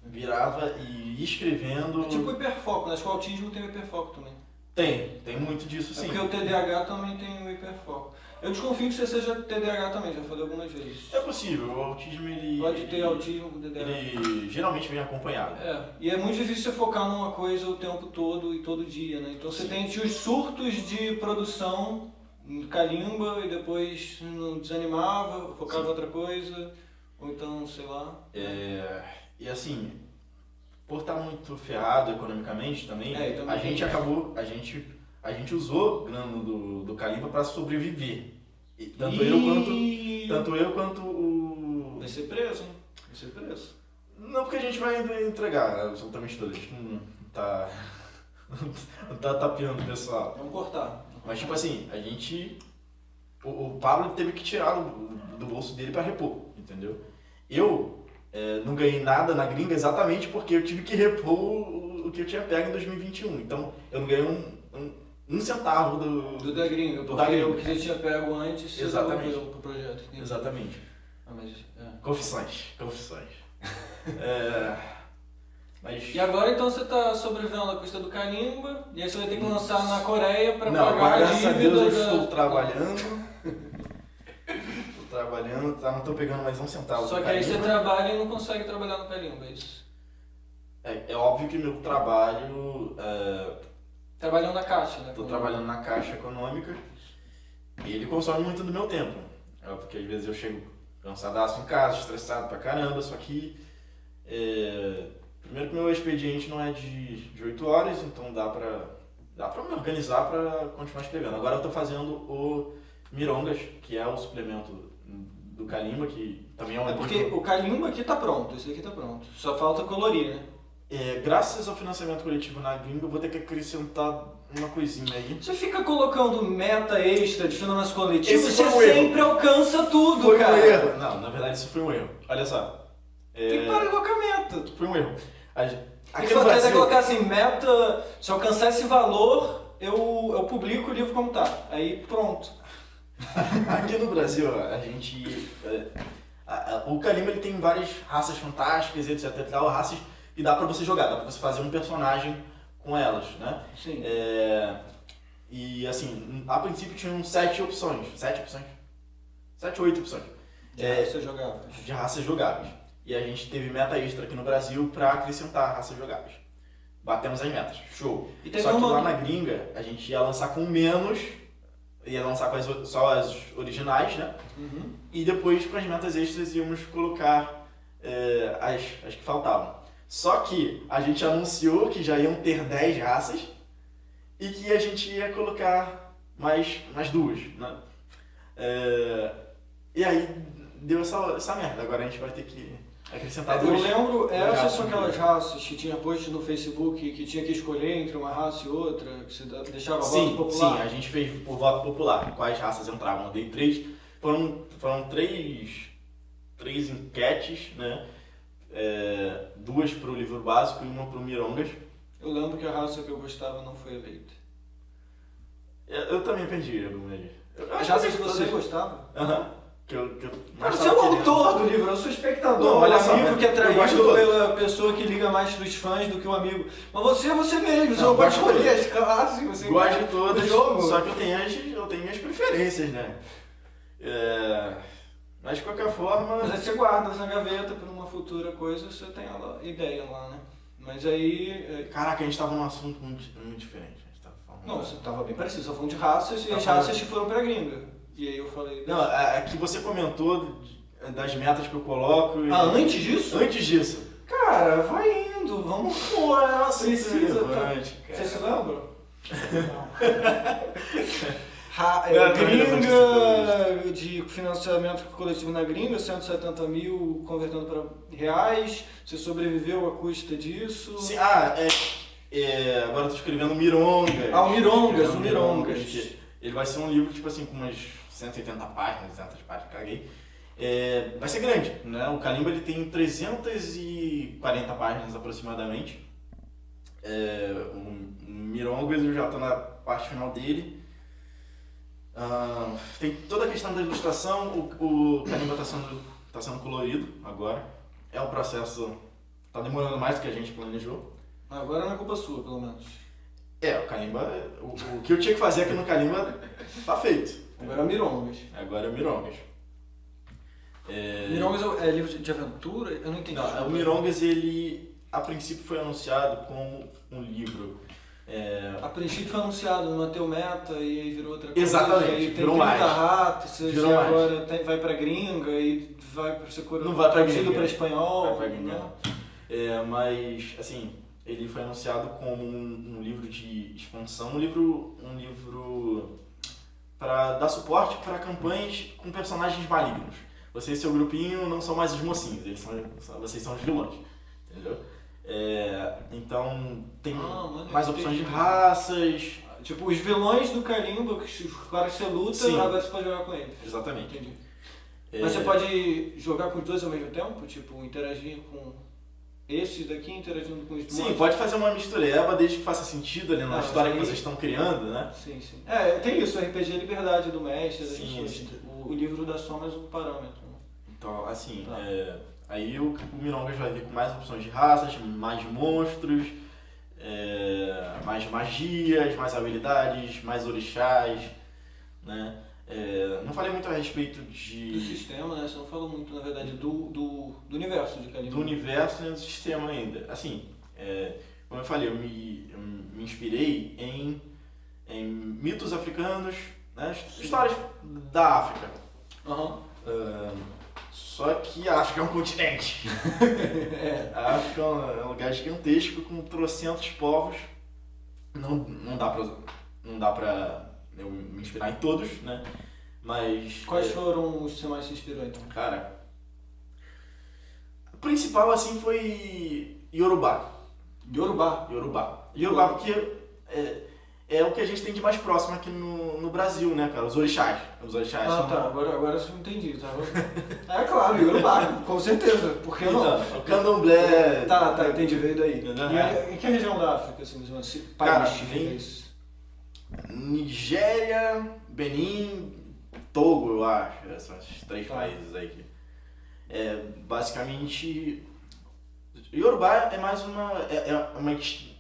Virava e ia escrevendo. É tipo hiperfoco, né? Acho que o autismo tem o hiperfoco também. Tem muito disso sim. Porque o TDAH também tem o hiperfoco. Eu desconfio que você seja TDAH também, já falei algumas vezes. É possível, o autismo ele... Pode ter autismo com TDAH. Ele geralmente vem acompanhado. E é muito difícil você focar numa coisa o tempo todo e todo dia, né? Então você tem os surtos de produção, Kalimba, e depois não desanimava, focava em outra coisa, ou então, sei lá. E assim, por estar muito ferrado economicamente também, também a gente usou grana do Kalimba para sobreviver. E tanto eu quanto o... Vai ser preso, né? Vai ser preso. Não, porque a gente vai entregar absolutamente tudo. A gente não tá tapeando o pessoal. Vamos cortar. Mas tipo assim, o Pablo teve que tirar do bolso dele para repor, entendeu? Eu não ganhei nada na gringa exatamente porque eu tive que repor o que eu tinha pego em 2021. Então eu não ganhei um centavo do da gringa, porque da gringa. o que você tinha pego antes, você Exatamente. devolveu pro projeto. Entendi. Exatamente. Mas, Confissões. Mas... E agora então você tá sobrevivendo à custa do Kalimba, e aí você vai ter que lançar na Coreia para Não, pagar a graças a dívida Deus eu estou trabalhando. Não tô pegando mais um centavo. Só que aí você trabalha e não consegue trabalhar no Kalimba, é isso? É óbvio que meu trabalho... Trabalhando na caixa, né? Tô trabalhando na Caixa Econômica e ele consome muito do meu tempo. Porque às vezes eu chego cansadaço em casa, estressado pra caramba, só que... Primeiro que meu expediente não é de 8 horas, então dá pra me organizar pra continuar escrevendo. Agora eu tô fazendo o Mirongas, que é o suplemento do Kalimba, que também é um... porque o Kalimba aqui tá pronto, esse aqui tá pronto. Só falta colorir, né? Graças ao financiamento coletivo na gringa, eu vou ter que acrescentar uma coisinha aí. Você fica colocando meta extra de financiamento coletivo, Esse você foi um sempre alcança tudo, Foi cara. um erro. Não, na verdade isso foi um erro. Olha só. Tem que parar de colocar meta. Foi um erro. Aqui no Brasil... colocar assim, meta, se alcançar esse valor, eu publico o livro como tá. Aí pronto. Aqui no Brasil, a gente... o Kalimba ele tem várias raças fantásticas, etc. Raças que dá pra você jogar, dá pra você fazer um personagem com elas, né? Sim. E assim, a princípio tinham 7 opções. 7 opções? 7 ou 8 opções. De raças jogáveis. E a gente teve meta extra aqui no Brasil para acrescentar raças jogáveis. Batemos as metas, show. Só que lá na gringa a gente ia lançar com menos, ia lançar com só as originais, né? Uhum. E depois para as metas extras íamos colocar as que faltavam. Só que a gente anunciou que já iam ter 10 raças e que a gente ia colocar mais 2, né? E aí deu essa merda, agora a gente vai ter que acrescentar 2. Eu lembro, essas são aquelas raças que tinha post no Facebook que tinha que escolher entre uma raça e outra, que você deixava voto popular? Sim, a gente fez por voto popular, quais raças entravam. Eu dei 3, foram três enquetes, né? 2 pro livro básico e uma pro Mirongas. Eu lembro que a raça que eu gostava não foi eleita. Eu também perdi algumas. As raças que você gostava? Aham. Cara, você é o autor do livro, eu sou espectador. Não, olha só, amigo mas que é eu gosto de traído todos. pela pessoa que liga mais pros fãs do que o amigo. Mas você é você mesmo, você Não, não pode gosto de escolher as classes. Você Gosto de todas, do jogo. só que eu tenho minhas preferências, né? Mas de qualquer forma. Mas aí você guarda na gaveta para uma futura coisa, você tem a ideia lá, né? Mas aí... Caraca, a gente tava num assunto muito diferente. A gente tava falando. Não, você tava bem parecido, só falando de raças e Tá as falando. raças que foram pra gringa. E aí eu falei... Não, é que você comentou das metas que eu coloco. E... Ah, antes disso? Antes disso. Cara, vai indo, vamos pôr, ela precisa... relevante, cara. Você se lembra? Não. Gringa de financiamento coletivo na gringa, 170 mil convertendo para reais. Você sobreviveu à custa disso? Sim, agora eu tô escrevendo Mirongas. Ah, o Mirongas, Tô o escrevendo Mirongas. que ele vai ser um livro, tipo assim, com umas 180 páginas, 200 páginas, caguei. Vai ser grande, né? O Kalimba ele tem 340 páginas aproximadamente. O Mirongas eu já tô na parte final dele. Tem toda a questão da ilustração, o Kalimba tá sendo colorido agora. É um processo, tá demorando mais do que a gente planejou. Agora não é culpa sua, pelo menos. O Kalimba, o que eu tinha que fazer aqui no Kalimba tá feito. Agora é Mirongas. Agora é o Mirongas. Mirongas é livro de aventura? Eu não entendi. Não, o Mirongas, ele a princípio foi anunciado como um livro. A princípio foi anunciado no Mateu Meta e aí virou outra coisa. Exatamente, E aí tem virou 30 mais. ratos, Virou e mais. agora vai pra gringa e vai pra ser Não vai pra traduzido gringa. pra espanhol. Vai pra gringa, né? não. Mas, assim, ele foi anunciado como um livro de expansão, um livro para dar suporte para campanhas com personagens malignos. Você e seu grupinho não são mais os mocinhos, vocês são os vilões, entendeu? Então tem Mano, mais opções de raças. Tipo, os vilões do Kalimba, os caras que você luta, Sim. agora você pode jogar com eles. Exatamente. Entendi. Mas você pode jogar com os dois ao mesmo tempo? Tipo, interagir com esses daqui, interagindo com os Sim, monstros? pode fazer uma mistureba desde que faça sentido ali na Ah, história que sim. vocês estão criando, né? Sim, sim. Tem isso, o RPG é liberdade do mestre, da Sim, gente, sim. o livro dá só mais um parâmetro. Né? Então, assim, Tá. aí o Mirongas vai vir com mais opções de raças, mais monstros, mais magias, mais habilidades, mais orixás, né? Não falei muito a respeito Do de sistema, né? Você não falou muito, na verdade, do universo de Kalimba. do universo e do sistema ainda. Assim, como eu falei, eu me inspirei em mitos africanos, né? Histórias da África. Aham. Só que a África é um continente. A África é um lugar gigantesco com trocentos povos. Não dá pra eu me inspirar em todos, né? Mas... Quais foram os que você mais se inspirou, então? Cara, o principal assim foi Yorubá. Yorubá. Yorubá porque é o que a gente tem de mais próximo aqui no Brasil, né, cara? Os orixás. Os orixás Ah, são... tá. Agora eu entendi. Tá? Claro, Yorubá, com certeza. Por que não? Então, o candomblé... Tá, entendi, veio daí. Uhum. E em que região da África, assim, mais ou menos? Cara, País, vem- isso. Nigéria, Benin, Togo, eu acho. São esses 3 Tá. países aí que... basicamente... Yorubá é mais uma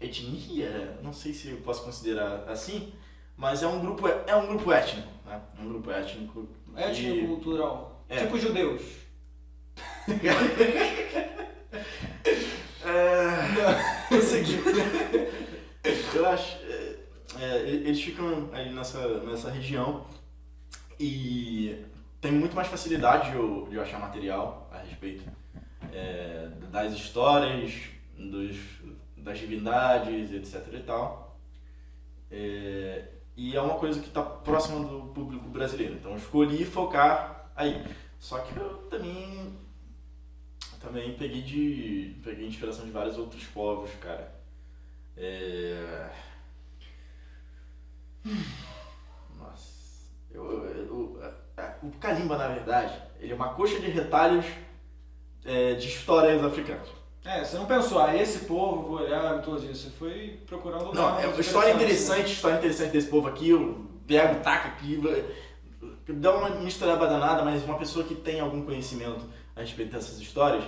etnia, não sei se eu posso considerar assim, mas é um grupo étnico, né? É um grupo étnico. Étnico-cultural. É. Tipo judeus. É o seguinte, eu acho, eles ficam aí nessa região e tem muito mais facilidade de eu achar material a respeito das histórias, das divindades, etc e tal. E é uma coisa que está próxima do público brasileiro, então eu escolhi focar aí. Só que eu também peguei inspiração de vários outros povos, cara. Nossa, o Kalimba, na verdade, ele é uma coxa de retalhos de histórias africanas. Você não pensou, esse povo, vou olhar a mitologia, você foi procurar um lugar. Não, história interessante desse povo aqui, eu pego, taco aqui, dá uma misturada danada, mas uma pessoa que tem algum conhecimento a respeito dessas histórias,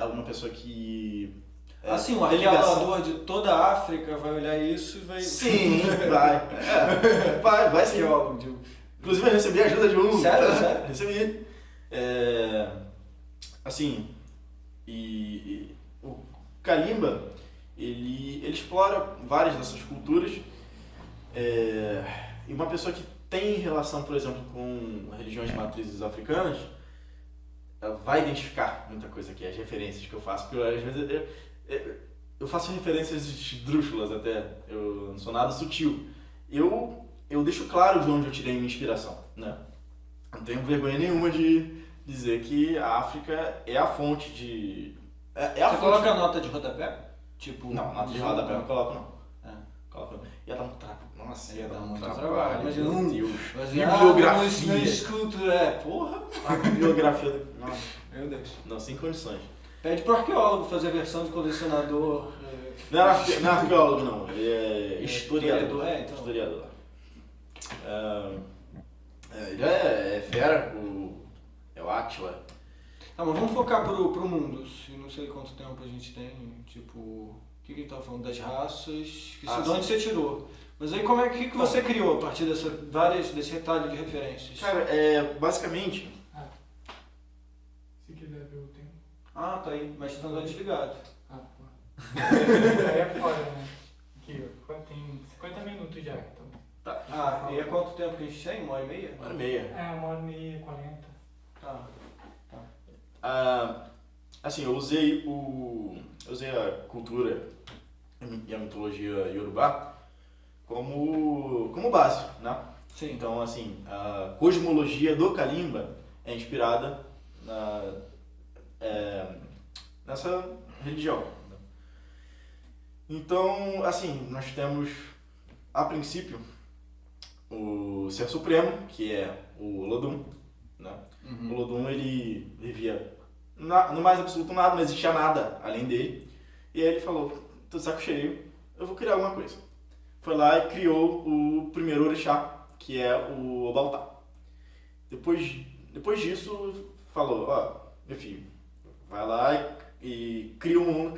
alguma pessoa que... Assim, um arqueador de toda a África vai olhar isso e vai... Sim, vai sim. Inclusive eu recebi a ajuda de um. Sério? Recebi. Assim, e o Kalimba, ele explora várias dessas culturas, e uma pessoa que tem relação, por exemplo, com religiões de matrizes africanas, ela vai identificar muita coisa aqui, as referências que eu faço, porque às vezes eu faço referências esdrúxulas até, eu não sou nada sutil. Eu deixo claro de onde eu tirei minha inspiração, né? Não tenho vergonha nenhuma de dizer que a África é a fonte de... Você coloca a nota de rodapé? Tipo... Não, nota de rodapé eu não coloco, não. Ia dar um trabalho. Nossa, ia dar muito trabalho. Imagina, meu Deus. Bibliografia. Não escuto, porra. A bibliografia... Não, meu Deus. Não, sem condições. Pede pro arqueólogo fazer a versão de colecionador. Não é arqueólogo, não. Ele é historiador. Então. Historiador. Ele é fera, é o Átila. Tá, mas vamos focar pro mundo. Não sei quanto tempo a gente tem. Tipo, o que a gente tava falando? Das raças. De onde você tirou? Mas aí como é que você criou a partir desse retalho de referências? Cara, basicamente... Se quiser ver o tempo. Tá aí, mas tá desligado. Pô. Aí é fora, né? Aqui, ó, tem 50 minutos já, então. Tá. E há quanto tempo que a gente tem? 1h30? 1h30. 1h30, 40. Assim, eu usei a cultura e a mitologia iorubá como base, né? Sim. Então, assim, a cosmologia do Kalimba é inspirada nessa religião. Então, assim, nós temos, a princípio, o Ser Supremo, que é o Olodum, né? O Olodum, ele vivia no mais absoluto nada, não existia nada além dele. E aí ele falou, tô de saco cheio, eu vou criar alguma coisa. Foi lá e criou o primeiro orixá, que é o Obaltá. Depois disso, falou, meu filho, vai lá e cria um mundo,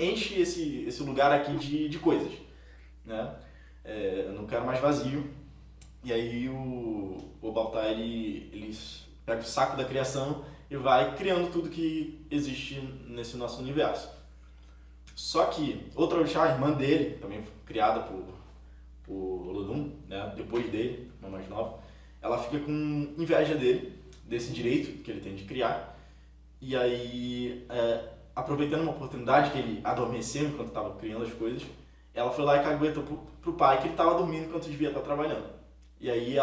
enche esse lugar aqui de coisas, né? Eu não quero mais vazio. E aí o Obaltá, ele pega o saco da criação e vai criando tudo que existe nesse nosso universo. Só que outra orixá, a irmã dele, também foi criada por Olodum, né? Depois dele, uma mais nova, ela fica com inveja desse direito que ele tem de criar. E aí, aproveitando uma oportunidade que ele adormeceu enquanto estava criando as coisas, ela foi lá e caguetou pro pai que ele estava dormindo enquanto devia estar trabalhando. E aí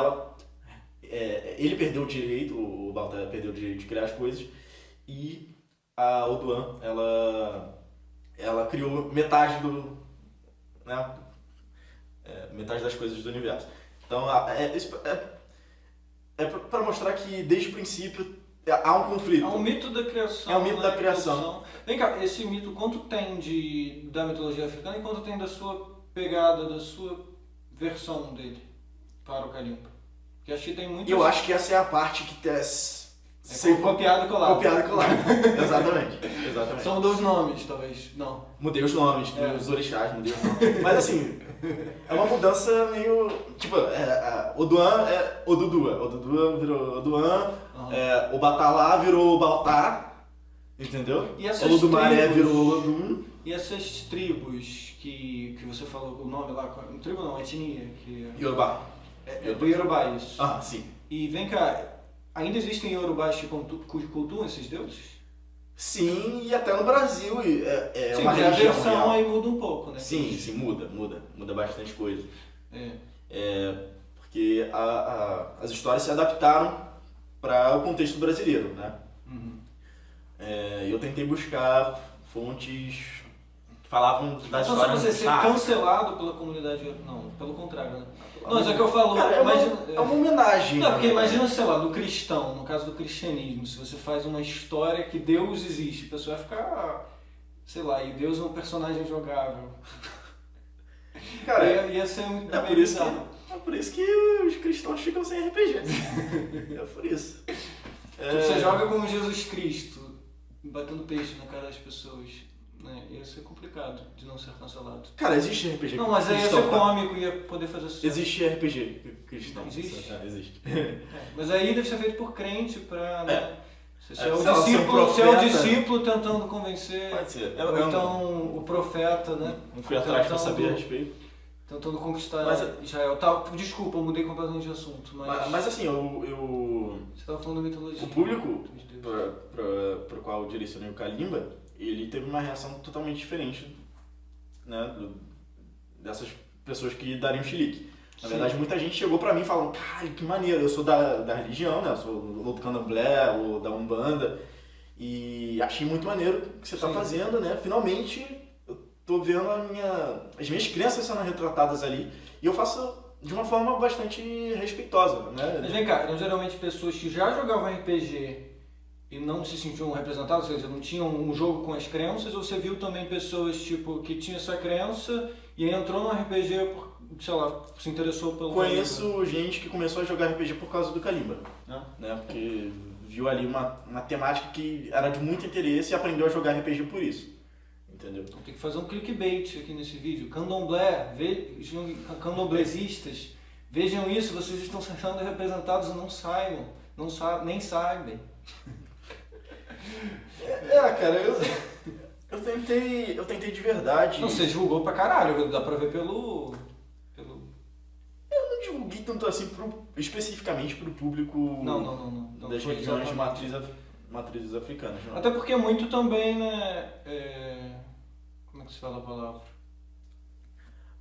ele perdeu o direito, o Baltá perdeu o direito de criar as coisas, e a Oduan, ela criou metade metade das coisas do universo. Então, para mostrar que desde o princípio há um conflito. É um mito da criação. É um mito da criação. Vem cá, esse mito, quanto tem da mitologia africana e quanto tem da sua pegada, da sua versão dele para o Kalimba? Porque acho que tem muito... Eu acho que essa é a parte que copiado e colado. Copiado e colado. Exatamente. Só mudou os nomes, talvez. Não. Mudei os nomes, os orixás, mudei os nomes. Mas assim, é uma mudança meio... Tipo, Oduan é Odudua. Odudua virou Oduan. O Batalá virou Baltá. Entendeu? E essas Oludumaré virou Olodum. E essas tribos que você falou o nome lá, tribo não, etnia, que Yorubá. Do Yorubá, isso. Sim. E vem cá, ainda existem Yorubás que cultuam esses deuses? Sim, e até no Brasil é sim, uma religião. religião A versão real. aí muda um pouco, né? Sim, muda bastante coisa. É. Porque as histórias se adaptaram para o contexto brasileiro, né? Eu tentei buscar fontes falavam das Então, se histórias você ser da África. cancelado pela comunidade... Não, pelo contrário, né? Não, mas é o que eu falo... Cara, é uma homenagem. Não, porque né? imagina, sei lá, do cristão, no caso do cristianismo, se você faz uma história que Deus existe, a pessoa vai ficar, sei lá, e Deus é um personagem jogável. Cara, ia ser muito é por isso que os cristãos ficam sem RPG. É por isso. Você joga como Jesus Cristo, batendo peixe na cara das pessoas, né? Ia ser complicado de não ser cancelado. Cara, existe RPG Não, mas aí ia cristão, ser tá? cômico, ia poder fazer sucesso. Existe RPG cristão. Existe? Existe. Mas aí deve ser feito por crente pra, né? Se é o Sei lá, ser um discípulo, se é o profeta. discípulo tentando convencer, Pode ser. ou então o profeta, né? Não fui atrás pra Tentando- saber a respeito. Tentando conquistar Mas- Israel. Tá, desculpa, eu mudei completamente de assunto, Mas assim, eu você estava falando da mitologia. o público de Deus. para o qual eu direcionei o Kalimba, ele teve uma reação totalmente diferente, né, dessas pessoas que dariam chilique. Na Sim. verdade, muita gente chegou pra mim falando, cara, que maneiro, eu sou da religião, né, eu sou do candomblé ou da Umbanda, e achei muito maneiro o que você tá Sim. fazendo, né, finalmente eu tô vendo as minhas crenças sendo retratadas ali, e eu faço de uma forma bastante respeitosa, né. Mas vem cá, eram geralmente pessoas que já jogavam RPG e não se sentiam representadas, ou seja, não tinham um jogo com as crenças, ou você viu também pessoas tipo que tinham essa crença e aí entrou no RPG por, sei lá, se interessou pelo Conheço gente que começou a jogar RPG por causa do Kalimba, né? Porque viu ali uma temática que era de muito interesse e aprendeu a jogar RPG por isso, entendeu? Tem que fazer um clickbait aqui nesse vídeo. Candomblé, candomblesistas, vejam isso, vocês estão sendo representados e não saibam, nem sabem. Cara, eu tentei de verdade. Não, você divulgou pra caralho, dá pra ver pelo... Eu não divulguei tanto assim especificamente pro público Não. das foi regiões de exatamente. matrizes africanas. Não. Até porque é muito também, né, como é que se fala a palavra?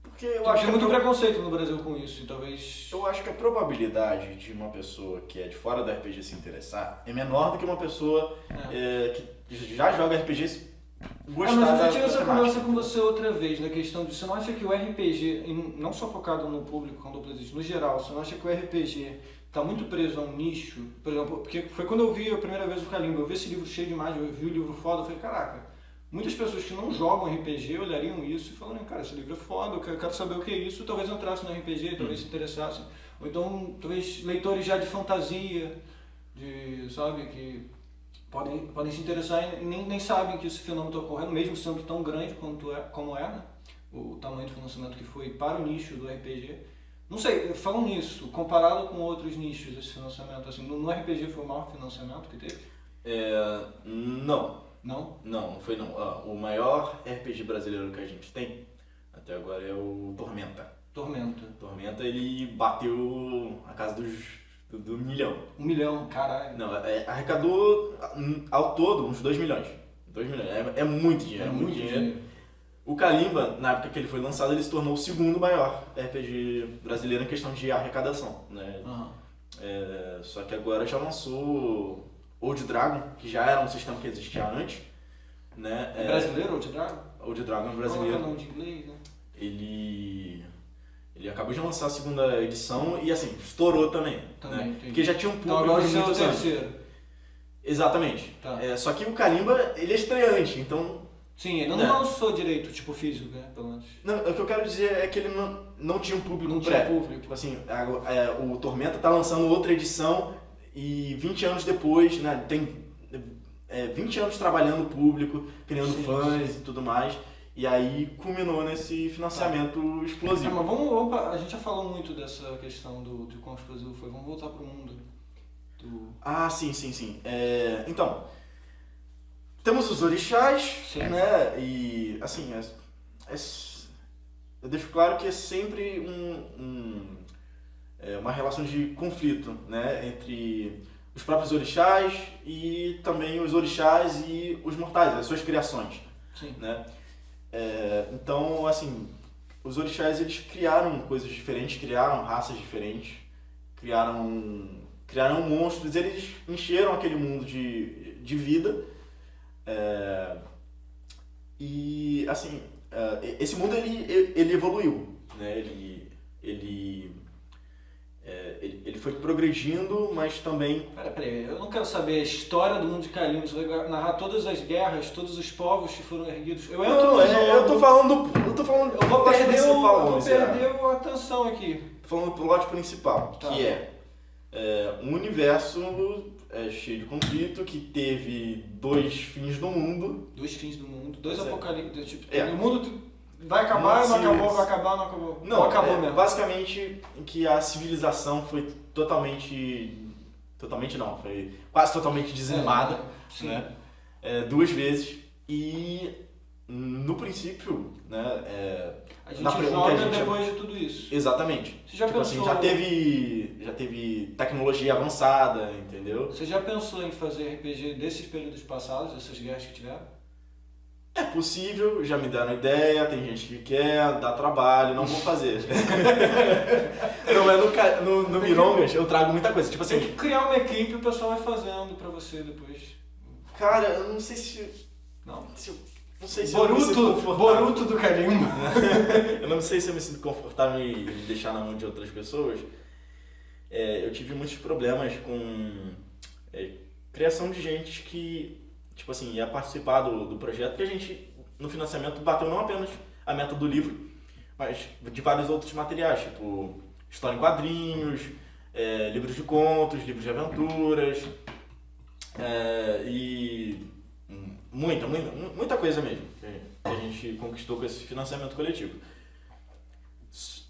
Porque eu Tem acho que muito preconceito no Brasil com isso, e talvez... eu acho que a probabilidade de uma pessoa que é de fora do RPG se interessar é menor do que uma pessoa que já joga RPG gostar mas eu já da tive essa temática. conversa com você outra vez, na questão de você não acha que o RPG, e não só focado no público candomblessista, no geral, você não acha que o RPG está muito preso a um nicho? Por exemplo, porque foi quando eu vi a primeira vez o Kalimba, eu vi esse livro cheio de imagem, eu vi o livro foda, eu falei, caraca, muitas pessoas que não jogam RPG olhariam isso e falariam, cara, esse livro é foda, eu quero saber o que é isso, talvez entrasse no RPG, talvez se interessassem. Ou então, talvez leitores já de fantasia, sabe, que podem se interessar e nem sabem que esse fenômeno está ocorrendo, mesmo sendo tão grande como é, né? O tamanho do financiamento que foi para o nicho do RPG. Não sei, falam nisso, comparado com outros nichos desse financiamento, assim, no RPG foi o maior financiamento que teve? Não. Não? Não foi não. O maior RPG brasileiro que a gente tem até agora é o Tormenta. Tormenta. Tormenta, ele bateu a casa do milhão. 1 milhão, caralho. Não, arrecadou ao todo uns 2 milhões. 2 milhões. É muito dinheiro. É muito dinheiro. O Kalimba, na época que ele foi lançado, ele se tornou o segundo maior RPG brasileiro em questão de arrecadação, né? Uhum. Só que agora já lançou Old Dragon, que já era um sistema que existia antes, né? É brasileiro, Old Dragon? Old Dragon Qual é o brasileiro. nome de inglês, né? Ele acabou de lançar a segunda edição e assim, estourou também. Também, né? entendi. Porque já tinha um Então público agora de esse é o muitos anos. terceiro. Exatamente. Tá. Só que o Kalimba, ele é estreante, então... Sim, ele não É. lançou direito, tipo físico, né? Pelo menos. Não, o que eu quero dizer é que ele não tinha um público Não pré. tinha público. Tipo assim, o Tormenta tá lançando outra edição e 20 anos depois, né, tem 20 anos trabalhando o público, criando Sim, fãs e tudo mais, e aí culminou nesse financiamento explosivo. Mas vamos, a gente já falou muito dessa questão de quão explosivo foi. Vamos voltar pro mundo. Ah, sim. Então, temos os orixás, Sim. né, e assim, eu deixo claro que é sempre uma relação de conflito, né, entre os próprios orixás e também os orixás e os mortais, as suas criações, Sim. né. Então, assim, os orixás, eles criaram coisas diferentes, criaram raças diferentes, criaram monstros, eles encheram aquele mundo de vida. E, assim, esse mundo ele evoluiu, né? Ele foi progredindo, mas também... Peraí, eu não quero saber a história do mundo de Kalimba. Você vai narrar todas as guerras, todos os povos que foram erguidos. Eu entro no jogo. Eu tô falando Eu vou plot perder, principal, vou vamos dizer. perder a atenção aqui. Tô falando do plot principal, Tá. que um universo cheio de conflito, que teve 2 fins do mundo. 2 fins do mundo, 2 Pois é. apocalipses. Tipo, É. o mundo vai acabar, não acabou, vai acabar, não acabou. Não, acabou mesmo. basicamente que a civilização foi totalmente não, foi quase totalmente dizimada, Sim. né? 2 vezes, e no princípio, né, A gente na pergunta joga que a gente- depois de tudo isso. exatamente. Você já Tipo pensou... assim, já teve tecnologia avançada, entendeu? Você já pensou em fazer RPG desses períodos passados, dessas guerras que tiveram? É possível, já me deram ideia, tem gente que quer, dá trabalho, não vou fazer. Não, é no Mirongas eu trago muita coisa, tipo Tem assim, que criar uma equipe e o pessoal vai fazendo pra você depois. cara, eu não sei se... Não. Não sei se eu me sinto confortável. Boruto do Kalimba. Eu não sei se eu me sinto confortável em me deixar na mão de outras pessoas. Eu tive muitos problemas com criação de gente que, tipo assim, ia participar do projeto, que a gente, no financiamento, bateu não apenas a meta do livro, mas de vários outros materiais, tipo história em quadrinhos, livros de contos, livros de aventuras, e muita coisa mesmo que a gente conquistou com esse financiamento coletivo.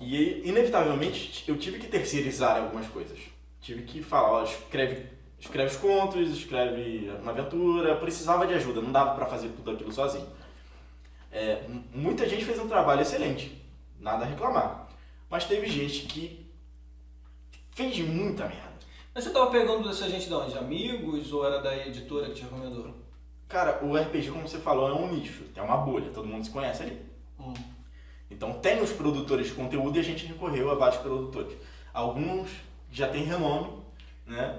E, inevitavelmente, eu tive que terceirizar algumas coisas. Tive que falar, ó, escreve os contos, escreve uma aventura, precisava de ajuda, não dava pra fazer tudo aquilo sozinho. Muita gente fez um trabalho excelente, nada a reclamar. Mas teve gente que fez muita merda. Mas você tava pegando dessa gente de onde? De amigos ou era da editora que te recomendou? Cara, o RPG, como você falou, é um nicho, é uma bolha, todo mundo se conhece ali. Então tem os produtores de conteúdo e a gente recorreu a vários produtores. Alguns já têm renome, né?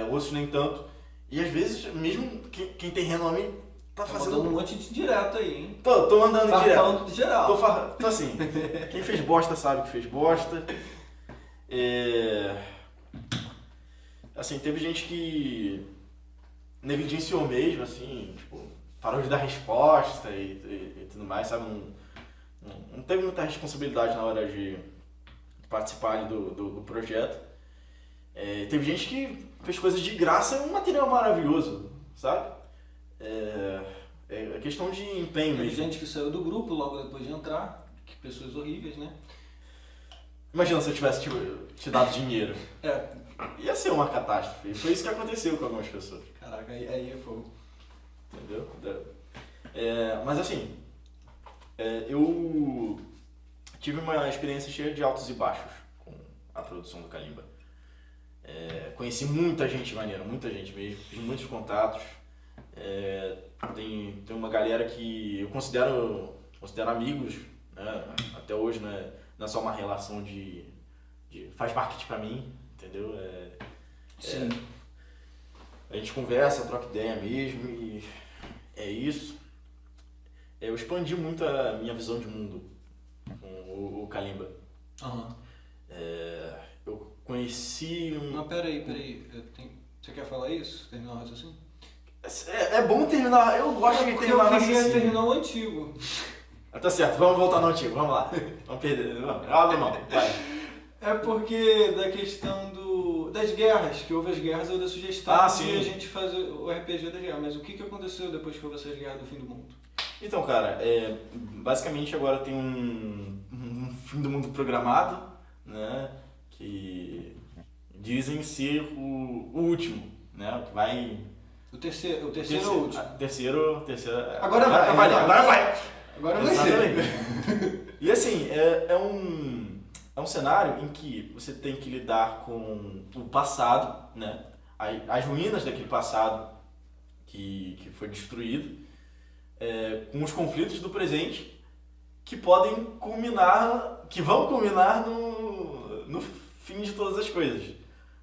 Outros nem tanto. E às vezes, mesmo quem tem renome tá fazendo... mandando um monte de direto aí, hein? Tô mandando direto. Falando de geral. Tô assim, quem fez bosta sabe que fez bosta. Assim, teve gente que negligenciou mesmo, assim, tipo, parou de dar resposta e tudo mais, sabe? Não teve muita responsabilidade na hora de participar ali do projeto. Teve gente que fez coisas de graça e um material maravilhoso, sabe? É questão de empenho Teve mesmo. gente que saiu do grupo logo depois de entrar, que pessoas horríveis, né? Imagina se eu tivesse te dado dinheiro. É, Ia ser uma catástrofe. Foi isso que aconteceu com algumas pessoas. caraca, aí é fogo. Entendeu? Mas assim, eu tive uma experiência cheia de altos e baixos com a produção do Kalimba. Conheci muita gente maneira, muita gente mesmo, fiz muitos contatos. Tem uma galera que eu considero amigos, né? Até hoje, né? Não é só uma relação de faz marketing pra mim, entendeu? Sim. A gente conversa, troca ideia mesmo e é isso. Eu expandi muito a minha visão de mundo com o Kalimba. Aham. Eu conheci Mas peraí. Você quer falar isso? Terminar o raciocínio? É bom terminar, eu gosto de Porque terminar eu o queria raciocínio. terminar o antigo. Tá certo, vamos voltar no antigo, vamos lá. Vamos perder, abre mão, vai. É porque da questão das guerras, que houve as guerras, eu dei sugestão Ah, de sim. a gente fazer o RPG da guerra. Mas o que aconteceu depois que houve essas guerras do fim do mundo? Então, cara, basicamente agora tem um fim do mundo programado, né? Que dizem ser o último, né? Que vai... O terceiro ou o último? Terceiro. Agora vai. Agora vai! Agora vai ser. Exatamente. E assim, é um cenário em que você tem que lidar com o passado, né? As ruínas daquele passado que foi destruído, com os conflitos do presente que podem culminar, que vão culminar no fim de todas as coisas,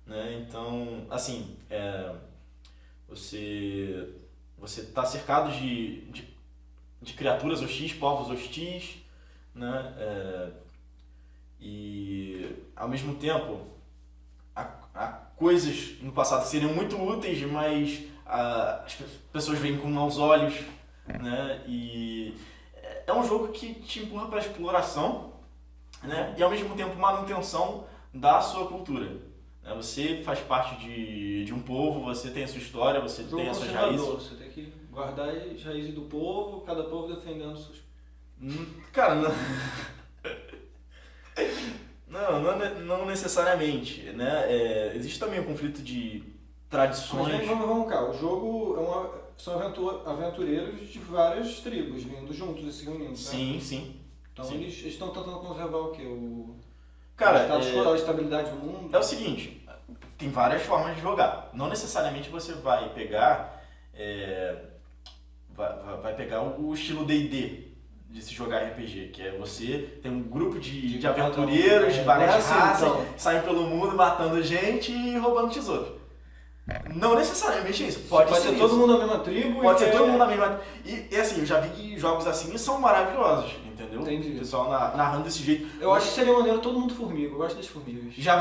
né? Então, assim, você está cercado de de criaturas hostis, povos hostis, né? E ao mesmo tempo há coisas no passado que seriam muito úteis, mas as pessoas veem com maus olhos, né? E é um jogo que te empurra para a exploração, né? E ao mesmo tempo manutenção da sua cultura. Você faz parte de um povo, você tem a sua história, você tem as suas raízes. Você tem que guardar as raízes do povo, cada povo defendendo suas... Cara, não necessariamente, né? Existe também um conflito de tradições. Mas vamos cá, o jogo são aventureiros de várias tribos vindo juntos e se reunindo, tá? Sim. Então sim. eles estão tentando conservar o quê? Cara, o status quo, a estabilidade do mundo? É o seguinte, tem várias formas de jogar. Não necessariamente você vai pegar vai pegar o estilo D&D de se jogar RPG, que é você tem um grupo de aventureiros de várias raças, que saem pelo mundo matando gente e roubando tesouro. Não necessariamente isso. Pode ser todo mundo na mesma tribo. Pode ser todo mundo na mesma... E assim, eu já vi jogos assim e são maravilhosos, entendeu? Entendi. O pessoal narrando desse jeito. Eu acho que seria maneiro todo mundo formiga, eu gosto das formigas. Já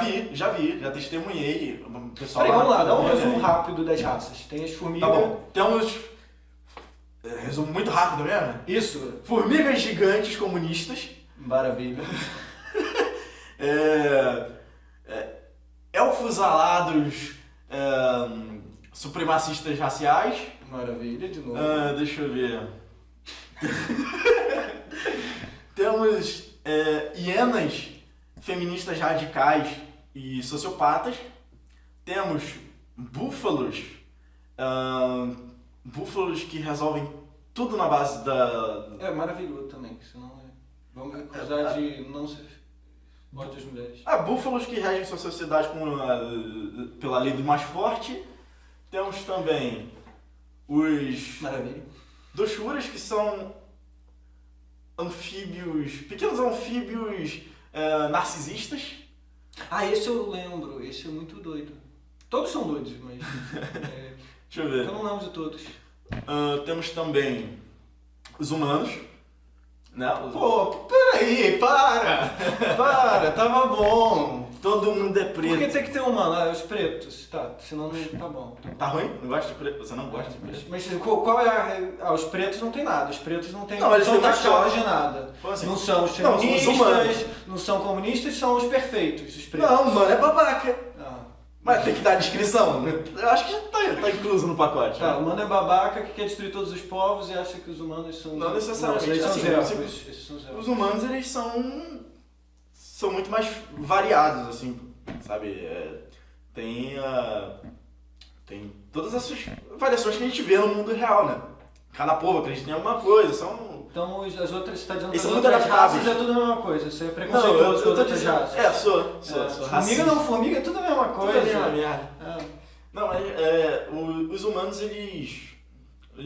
testemunhei. O pessoal Peraí, vamos lá, dá um resumo rápido das raças. Tem as formigas... Tá bom, temos... Resumo muito rápido mesmo? Isso. Formigas gigantes comunistas. Maravilha. Elfos alados supremacistas raciais. Maravilha, de novo. Deixa eu ver. Temos hienas feministas radicais e sociopatas. Temos búfalos. Búfalos que resolvem tudo na base da... É maravilhoso também, senão vamos acusar de não ser ódio às mulheres. Búfalos que regem sua sociedade pela lei do mais forte. Temos também os... Maravilha. Doshuras, que são anfíbios, pequenos anfíbios narcisistas. Esse eu lembro, esse é muito doido. Todos são doidos, mas... Deixa eu ver. Eu não lembro de todos. Temos também os humanos. Né? Pô, peraí, para, tava bom. Todo mundo é preto. Por que tem que ter humano? Os pretos, tá, senão não tá bom. Tá ruim? Não gosta de preto? Você não gosta de preto? Mas qual é os pretos não tem nada, os pretos não tem, Não, eles são têm uma taxados história. de nada. Assim, Não são os não, são os humanos. feministas, não são comunistas, são os perfeitos, os pretos. Não, mano, é babaca. Ah. Mas tem que dar descrição. Eu acho que já tá incluso no pacote. Tá, né? o humano é babaca que quer destruir todos os povos e acha que os humanos são... Não necessariamente. Esses são Assim, os elfos. Esses são os elfos. Os humanos, eles são muito mais variados, assim, sabe? Tem todas essas variações que a gente vê no mundo real, né? Cada povo acredita em alguma coisa, são... Então as outras, você está dizendo que Eles as são muito outras adaptáveis. raças é tudo a mesma coisa, você é Não, preconceituoso com as tô outras dizendo... raças. Sou Formiga racista. não, formiga é tudo a mesma Tudo coisa. a mesma merda. É. Não, mas os humanos, eles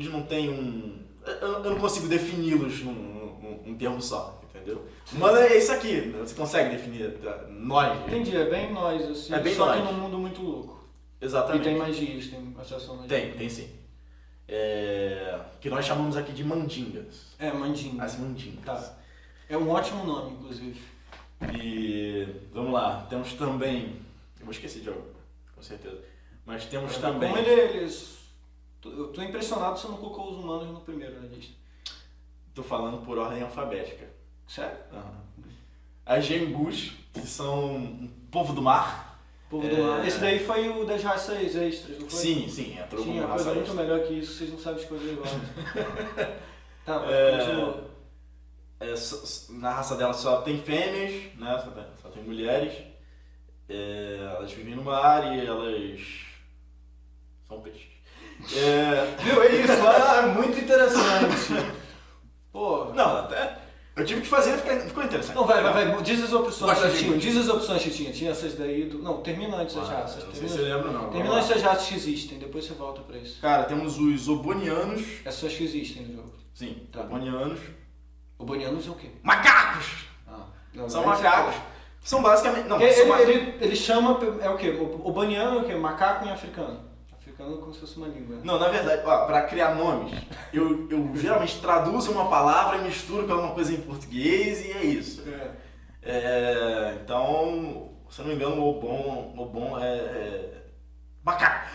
não têm eu não consigo defini-los num termo só, entendeu? Humano é isso aqui, você consegue definir nós. Entendi, é bem nós, assim, É bem só nós. que num mundo muito louco. Exatamente. E tem magias, tem associação magia. Tem sim. Que nós chamamos aqui de mandingas. Mandinga. As mandingas. Tá. É um ótimo nome, inclusive. E vamos lá, temos também... Eu vou esquecer de algo, com certeza. Mas temos também... Como eles... Eu tô impressionado se você não colocou os humanos no primeiro na lista. Tô falando por ordem alfabética. Sério? As Gengus, que são um povo do mar. Povo do mar. Esse daí foi o das raças extras, não foi? Sim, entrou como Tinha raça coisa muito extra. melhor que isso, vocês não sabem escolher igual. Tá, continua. Na raça dela só tem fêmeas, né? Só tem mulheres. Elas vivem no mar e elas são peixes. Viu, é isso, muito interessante. Pô, Não, até eu tive que fazer e ficou interessante. Não, vai. Diz as opções Gosta que de tinha. Gengus? Diz as opções que tinha. Tinha essas daí do... Não, termina antes as raças. Não sei se você lembra não. Termina antes as raças que existem, depois você volta pra isso. Cara, temos os Obonianos. Essas que existem no jogo. Sim, Tá. Obonianos. Obonianos é o quê? Macacos! Não, São não, esse macacos. São basicamente... Não, Porque são ele chama... É o quê? O baniano é o quê? Macaco em africano. ficando como se fosse uma língua. Né? Não, na verdade, ó, pra criar nomes, eu geralmente traduzo uma palavra e misturo com alguma coisa em português e é isso. Então, se eu não me engano, o Obon é macaco.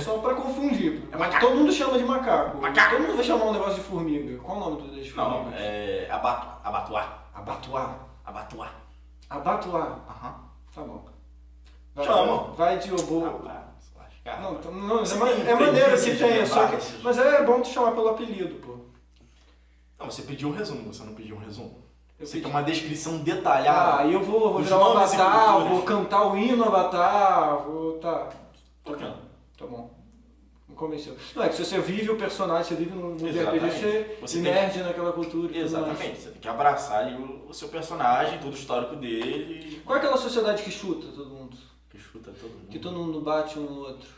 Só pra confundir. É macaco. Todo mundo chama de macaco. Macaco. Todo mundo vai chamar um negócio de formiga. Qual o nome das Não, formigas? é abatuá. Abatuá. Abatuá. Abatuá. Aham. Tá bom. Chama. Vai de Obo. Cara, Não, mas Você é tem maneiro que preguiça de tenha, só lembrar que... desses- Mas é bom tu chamar pelo apelido, pô. Não, você pediu um resumo, você não pediu um resumo. Eu Você pedi. quer uma descrição detalhada. Aí eu vou Os virar um nomes e avatar, culturas. vou cantar o hino avatar, vou... Tá, Tocando. tá bom. Me convenceu. Não, é que se você vive o personagem, você vive no RPG, Exatamente. você Você tem emerge naquela cultura e tudo mais. Exatamente, você tem que abraçar ali o seu personagem, todo o histórico dele. Qual é aquela sociedade que chuta todo mundo? Que chuta todo mundo. Que todo mundo bate um no outro?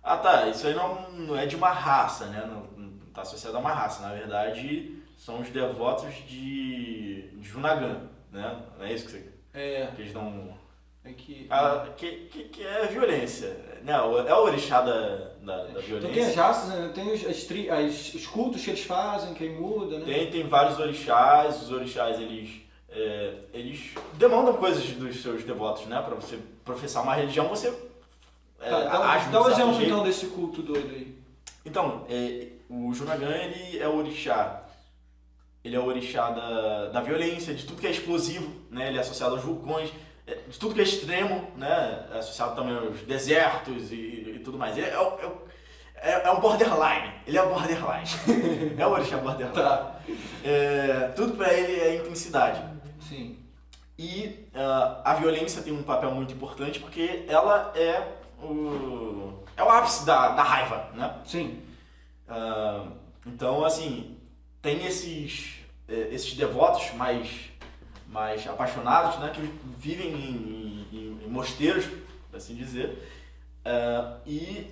Ah tá, isso aí não é de uma raça, né? Não tá associado a uma raça. Na verdade, são os devotos de Junagan, né? Não é isso que eles dão. É que... Que é violência. Né? É o orixá da Então tem as violência. raças, né? Tem os cultos que eles fazem, quem muda, né? Tem vários orixás, os orixás eles demandam coisas dos seus devotos, né? Pra você professar uma religião, você age Dá um de um certo exemplo jeito. então desse culto doido aí. Então, o Junagan, ele é o orixá. Ele é o orixá da violência, de tudo que é explosivo, né? Ele é associado aos vulcões, de tudo que é extremo, né? É associado também aos desertos e tudo mais. Ele é um borderline. Ele é o borderline. É o orixá borderline. Tá. Tudo pra ele é intensidade. Sim. E a violência tem um papel muito importante porque ela é o ápice da raiva, né? Sim. Então, assim, tem esses devotos mais apaixonados, né, que vivem em mosteiros, por assim dizer, e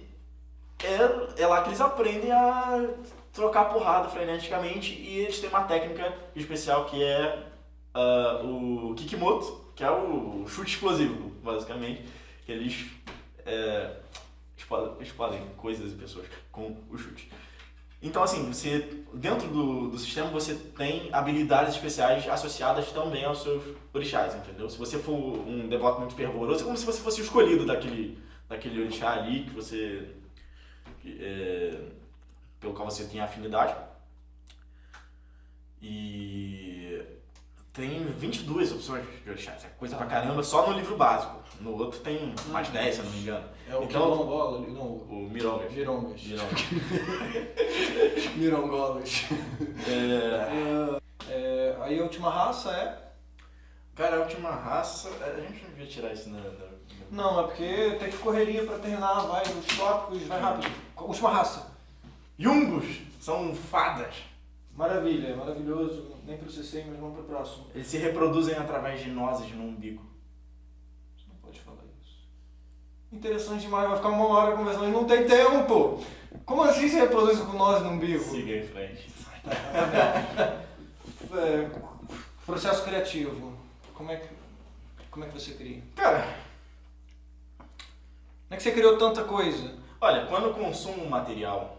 é lá que eles aprendem a trocar porrada freneticamente e eles têm uma técnica especial que é o Kikimoto, que é o chute explosivo, basicamente, que eles explodem coisas e pessoas com o chute. Então, assim, você, dentro do sistema você tem habilidades especiais associadas também aos seus orixás, entendeu? Se você for um devoto muito fervoroso, é como se você fosse o escolhido daquele orixá ali, pelo qual você tem afinidade. E tem 22 opções de orixás, é coisa pra caramba, só no livro básico. No outro tem mais 10, se eu não me engano. É o Então- quilombola ali, não, O Mirongas. Girongas. Mirongas. Mirongolas. Aí a última raça é... Cara, a última raça. A gente não devia tirar isso Não, é porque tem que correria pra terminar, vai, os tópicos, vai rápido. Última raça. Yungos são fadas. Maravilha, maravilhoso. Nem processei, mas vamos pro próximo. Eles se reproduzem através de nozes no umbigo. Você não pode falar isso. Interessante demais, vai ficar uma hora conversando e não tem tempo. Como assim se reproduz com nós no umbigo? Siga em frente. Processo criativo. Como é que você cria? Cara, Como é que você criou tanta coisa? olha, quando eu consumo material,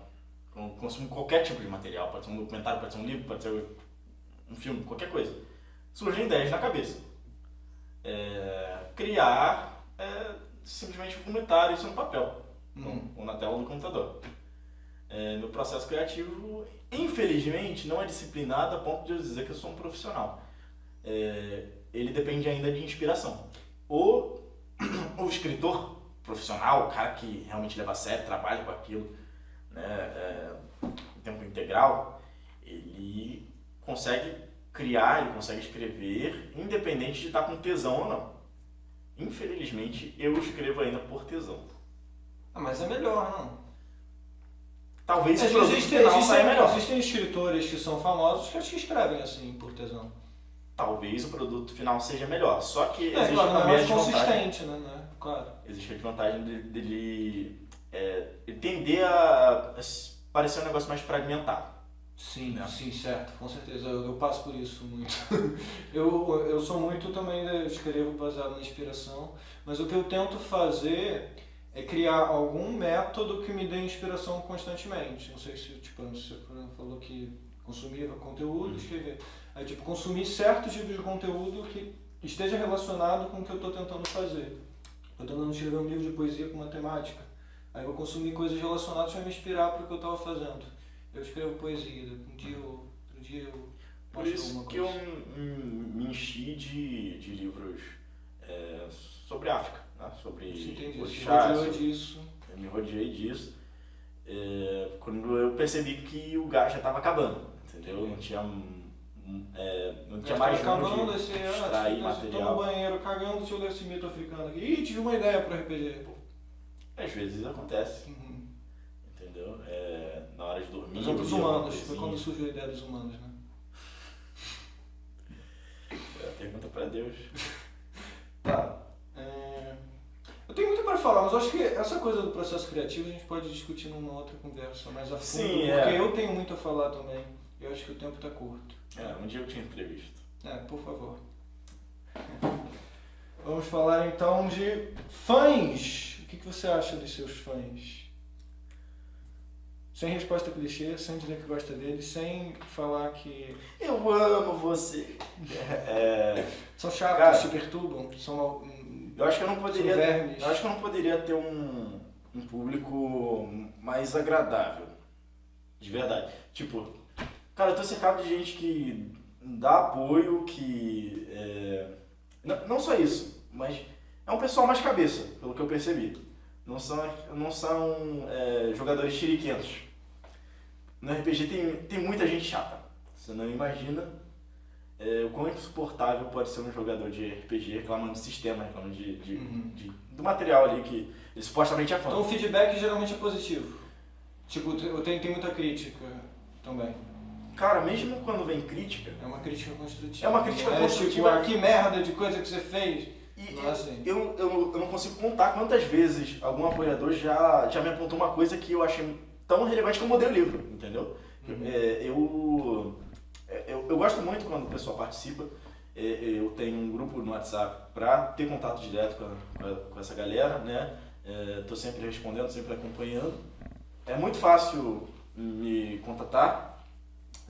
quando eu consumo qualquer tipo de material, pode ser um documentário, pode ser um livro, pode ser um filme, qualquer coisa, surgem ideias na cabeça. Criar é simplesmente vomitar isso no papel, ou na tela do computador. Meu processo criativo, infelizmente, não é disciplinado a ponto de eu dizer que eu sou um profissional. Ele depende ainda de inspiração. O escritor profissional, o cara que realmente leva a sério, trabalha com aquilo, né, em tempo integral, ele consegue criar, ele consegue escrever, independente de estar com tesão ou não. Infelizmente, eu escrevo ainda por tesão. Ah, mas é melhor, não? Talvez o produto final saia melhor. Existem escritores que são famosos que acho que escrevem assim, por tesão. Talvez o produto final seja melhor. Só que existe Claro, não é também a mais desvantagem. consistente, né? Claro. Existe a desvantagem dele tender a parecer um negócio mais fragmentado. Sim, Né? sim, certo, com certeza. Eu passo por isso muito. eu sou muito também, eu escrevo baseado na inspiração, mas o que eu tento fazer é criar algum método que me dê inspiração constantemente. Não sei se, tipo, você falou que consumir conteúdo, escrever. Aí, tipo, consumir certos tipos de conteúdo que esteja relacionado com o que eu estou tentando fazer. Estou tentando escrever um livro de poesia com matemática. Aí eu vou consumir coisas relacionadas para me inspirar para o que eu estava fazendo. Eu escrevo poesia, um dia ou outro dia eu Por mostro isso alguma que coisa. eu me enchi de livros sobre África, né? Sobre Entendi, o você chá, rodeou disso. eu me rodeei disso. Quando eu percebi que o gás já estava acabando, entendeu? Não tinha mais acabando onde esse extrair tô no material. banheiro cagando, deixa eu ler esse mito africano aqui. Ih, tive uma ideia para RPG. Às vezes acontece, Uhum. entendeu? Na hora de dormir. Por exemplo, os eu lia uma humanos. Foi coisinha. quando surgiu a ideia dos humanos, né? Pergunta pra Deus. Tá. Eu tenho muito para falar, mas eu acho que essa coisa do processo criativo a gente pode discutir numa outra conversa mais a fundo, Sim, porque eu tenho muito a falar também. Eu acho que o tempo está curto. Um dia eu tinha entrevista. Por favor. Vamos falar então de fãs. O que você acha dos seus fãs? Sem resposta clichê, sem dizer que gosta deles, sem falar que Eu amo você. são chatos, Cara, te perturbam, são Eu acho que eu não são poderia. vermes. Eu acho que eu não poderia ter um público mais agradável. De verdade. Tipo, cara, eu tô cercado de gente que dá apoio, que. Não só isso, mas é um pessoal mais cabeça, pelo que eu percebi. Não são jogadores chiriquentos. No RPG tem muita gente chata. Você não imagina o quão insuportável pode ser um jogador de RPG reclamando do sistema, reclamando do material ali que ele supostamente é fã. Então o feedback geralmente é positivo. Tipo, tem muita crítica também. Cara, mesmo quando vem crítica, É uma crítica construtiva. É uma crítica Não construtiva. Tipo, ah, que merda de coisa que você fez. e Não é assim. eu não consigo contar quantas vezes algum apoiador já me apontou uma coisa que eu achei tão relevante que eu mudei o livro, entendeu? Eu gosto muito quando o pessoal participa. Eu tenho um grupo no WhatsApp para ter contato direto com essa galera, né? Tô sempre respondendo, sempre acompanhando. É muito fácil me contatar,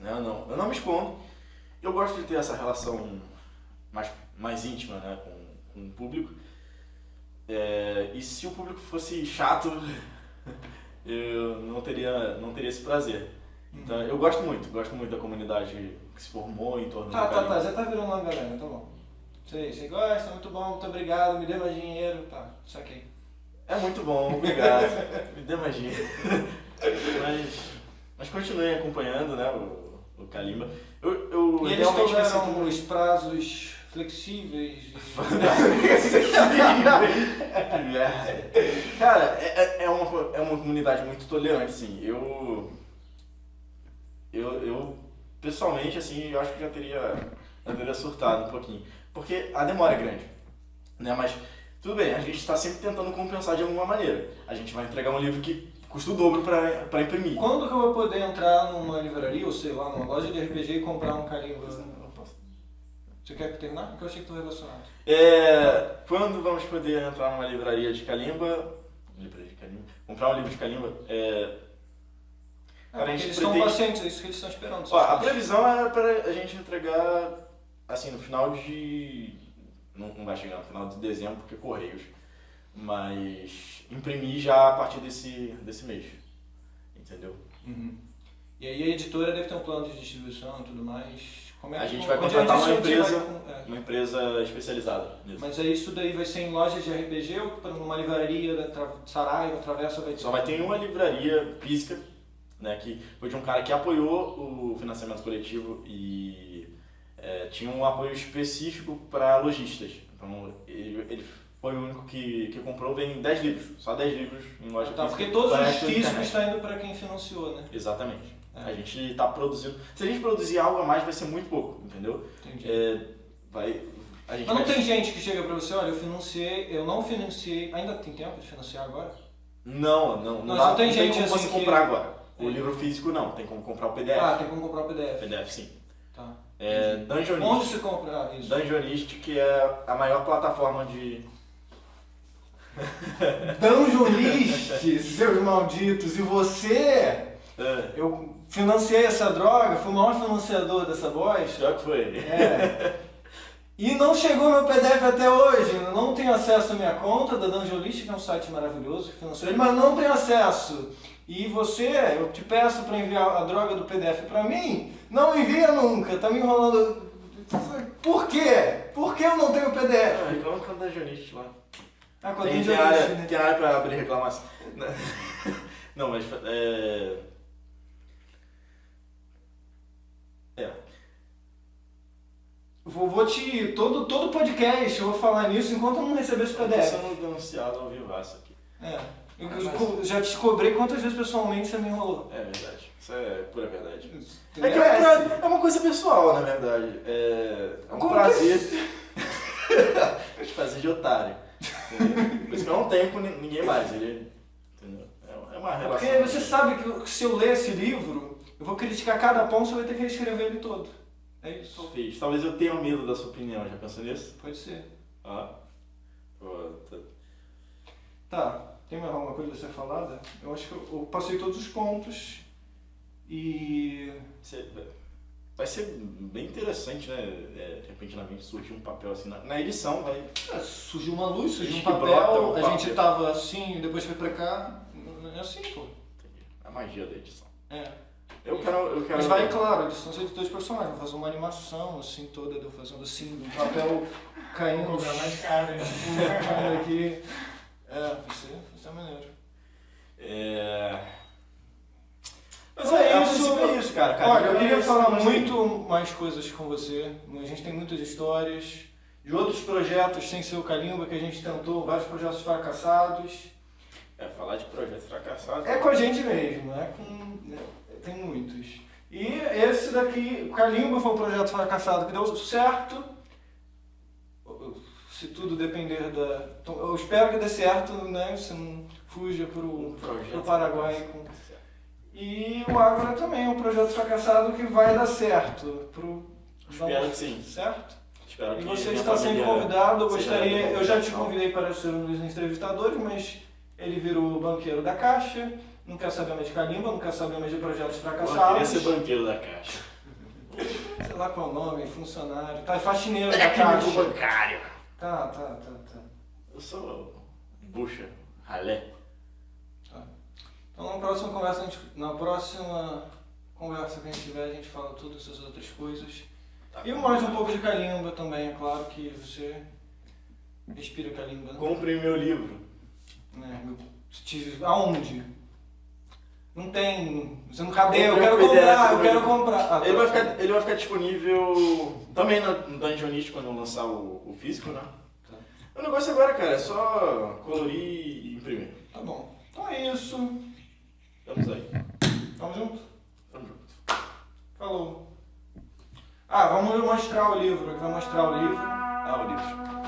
né? Eu não me escondo. Eu gosto de ter essa relação mais íntima, né, com o público. E se o público fosse chato, eu não teria esse prazer. Então, eu gosto muito da comunidade que se formou em torno do Calimba. Você tá virando uma galera, tá bom. Você gosta, muito bom, muito obrigado, me dê mais dinheiro, tá, saquei. É muito bom, obrigado. Me dê mais dinheiro. Mas continuem acompanhando, né, o Calimba. Eu E eles realmente me toleram sinto os prazos flexíveis. Cara, é uma comunidade muito tolerante, sim. Eu pessoalmente, assim, eu acho que já teria surtado um pouquinho. Porque a demora é grande, né? Mas tudo bem, a gente está sempre tentando compensar de alguma maneira. A gente vai entregar um livro que custa o dobro para imprimir. Quando que eu vou poder entrar numa livraria, ou sei lá, numa loja de RPG e comprar um Calimba? Você quer terminar? Porque eu achei que tu relacionado. Quando vamos poder entrar numa livraria de Calimba? Comprar um livro de Calimba? Porque eles estão pacientes, é isso que eles estão esperando. A previsão é para a gente entregar assim no final de... Não vai chegar no final de dezembro porque é Correios. Mas imprimir já a partir desse mês. Entendeu? Uhum. E aí a editora deve ter um plano de distribuição e tudo mais. A gente vai contratar uma empresa especializada nisso. Mas aí isso daí vai ser em lojas de RPG ou numa livraria da Saraiva, Travessa vai ter? Só vai ter uma livraria física, né, que foi de um cara que apoiou o financiamento coletivo e tinha um apoio específico para lojistas. Então ele foi o único que comprou, vem 10 livros, só 10 livros em loja física. Porque todos os físicos estão indo para quem financiou, né? Exatamente. A gente está produzindo. Se a gente produzir algo a mais, vai ser muito pouco, entendeu? Entendi. Mas não tem gente que chega para você, olha, eu não financiei, ainda tem tempo de financiar agora? Não tem gente como assim você comprar agora. O livro físico não, tem como comprar o PDF. Tem como comprar o PDF. PDF, sim. Tá. Dungeonist. Onde se compra isso? Dungeonist, que é a maior plataforma de... Dungeon List, seus malditos, e você... Eu financiei essa droga, fui o maior financiador dessa bosta. Já que foi. E não chegou meu PDF até hoje, eu não tenho acesso à minha conta da Dungeon List, que é um site maravilhoso que financiou ele, mas não tenho acesso. E você, eu te peço para enviar a droga do PDF para mim, não envia nunca, tá me enrolando. Por quê? Por que eu não tenho PDF? Reclama com a Dungeonist lá. Ah, com a Tem Dungeon área, List, né? tem área pra abrir reclamação. Não, mas Vou te. Todo podcast eu vou falar nisso enquanto eu não receber esse eu tô PDF. sendo denunciado ao vivaço aqui. Eu já te cobrei quantas vezes pessoalmente você me enrolou. É verdade. Isso é pura verdade. É É uma coisa pessoal, na verdade. É um Como prazer. Te fazer de otário. Entendeu? Por isso que eu não tenho com ninguém mais. Entendeu? É uma relação. Porque você sabe que se eu ler esse livro, eu vou criticar cada ponto, você vai ter que reescrever ele todo. É isso. Talvez eu tenha medo da sua opinião. Já pensou nisso? Pode ser. Tá. Tem mais alguma coisa a ser falada? Eu acho que eu passei todos os pontos e... Vai ser bem interessante, né? Repentinamente surgir um papel assim na edição, vai... surgiu uma luz, surgiu um Acho que papel, brota um a papel. gente tava assim, depois foi pra cá. É assim, pô. A magia da edição. Eu quero... Mas vai, claro, eles são editores de personagens, vão fazer uma animação assim toda, eu fazendo assim, um papel caindo. Vou cobrar mais caro, né? Caindo aqui. Vai ser maneiro. Mas é isso, cara. Olha, eu queria falar mas- muito mais coisas com você. A gente tem muitas histórias de outros projetos sem ser o Kalimba que a gente tentou, vários projetos fracassados. Falar de projetos fracassados... É com a gente mesmo, tem muitos. E esse daqui, o Kalimba foi um projeto fracassado que deu certo. Se tudo depender da... Então, eu espero que dê certo, né? Você não fuja pro Paraguai. E o Ágora também é um projeto fracassado que vai dar certo. Espero que sim. Certo? Espero E que você minha está sempre família convidado. seja Eu já te convidado. convidei para ser um dos entrevistadores, mas ele virou banqueiro da Caixa, não quer saber mais de Kalimba, não quer saber mais de projetos Eu queria fracassados. ser banqueiro da Caixa. Sei lá qual é o nome, funcionário. Tá, faxineiro da Técnico Caixa. bancário. Tá. Eu sou bucha, ralé. Então na próxima conversa que a gente tiver, a gente fala todas essas outras coisas. E mais um pouco de Kalimba também, é claro que você respira Kalimba. Compre meu livro. Aonde? Não tem. Você não cadê? Eu Comprei quero um PDF comprar, eu do quero livro. comprar. Ele vai ficar disponível também no Dungeonist quando eu lançar o físico, né? O negócio agora, cara, é só colorir e imprimir. Tá bom. Então é isso. Estamos aí. Tamo junto? Tamo junto. Falou. Vamos mostrar o livro. Vai mostrar o livro. O livro.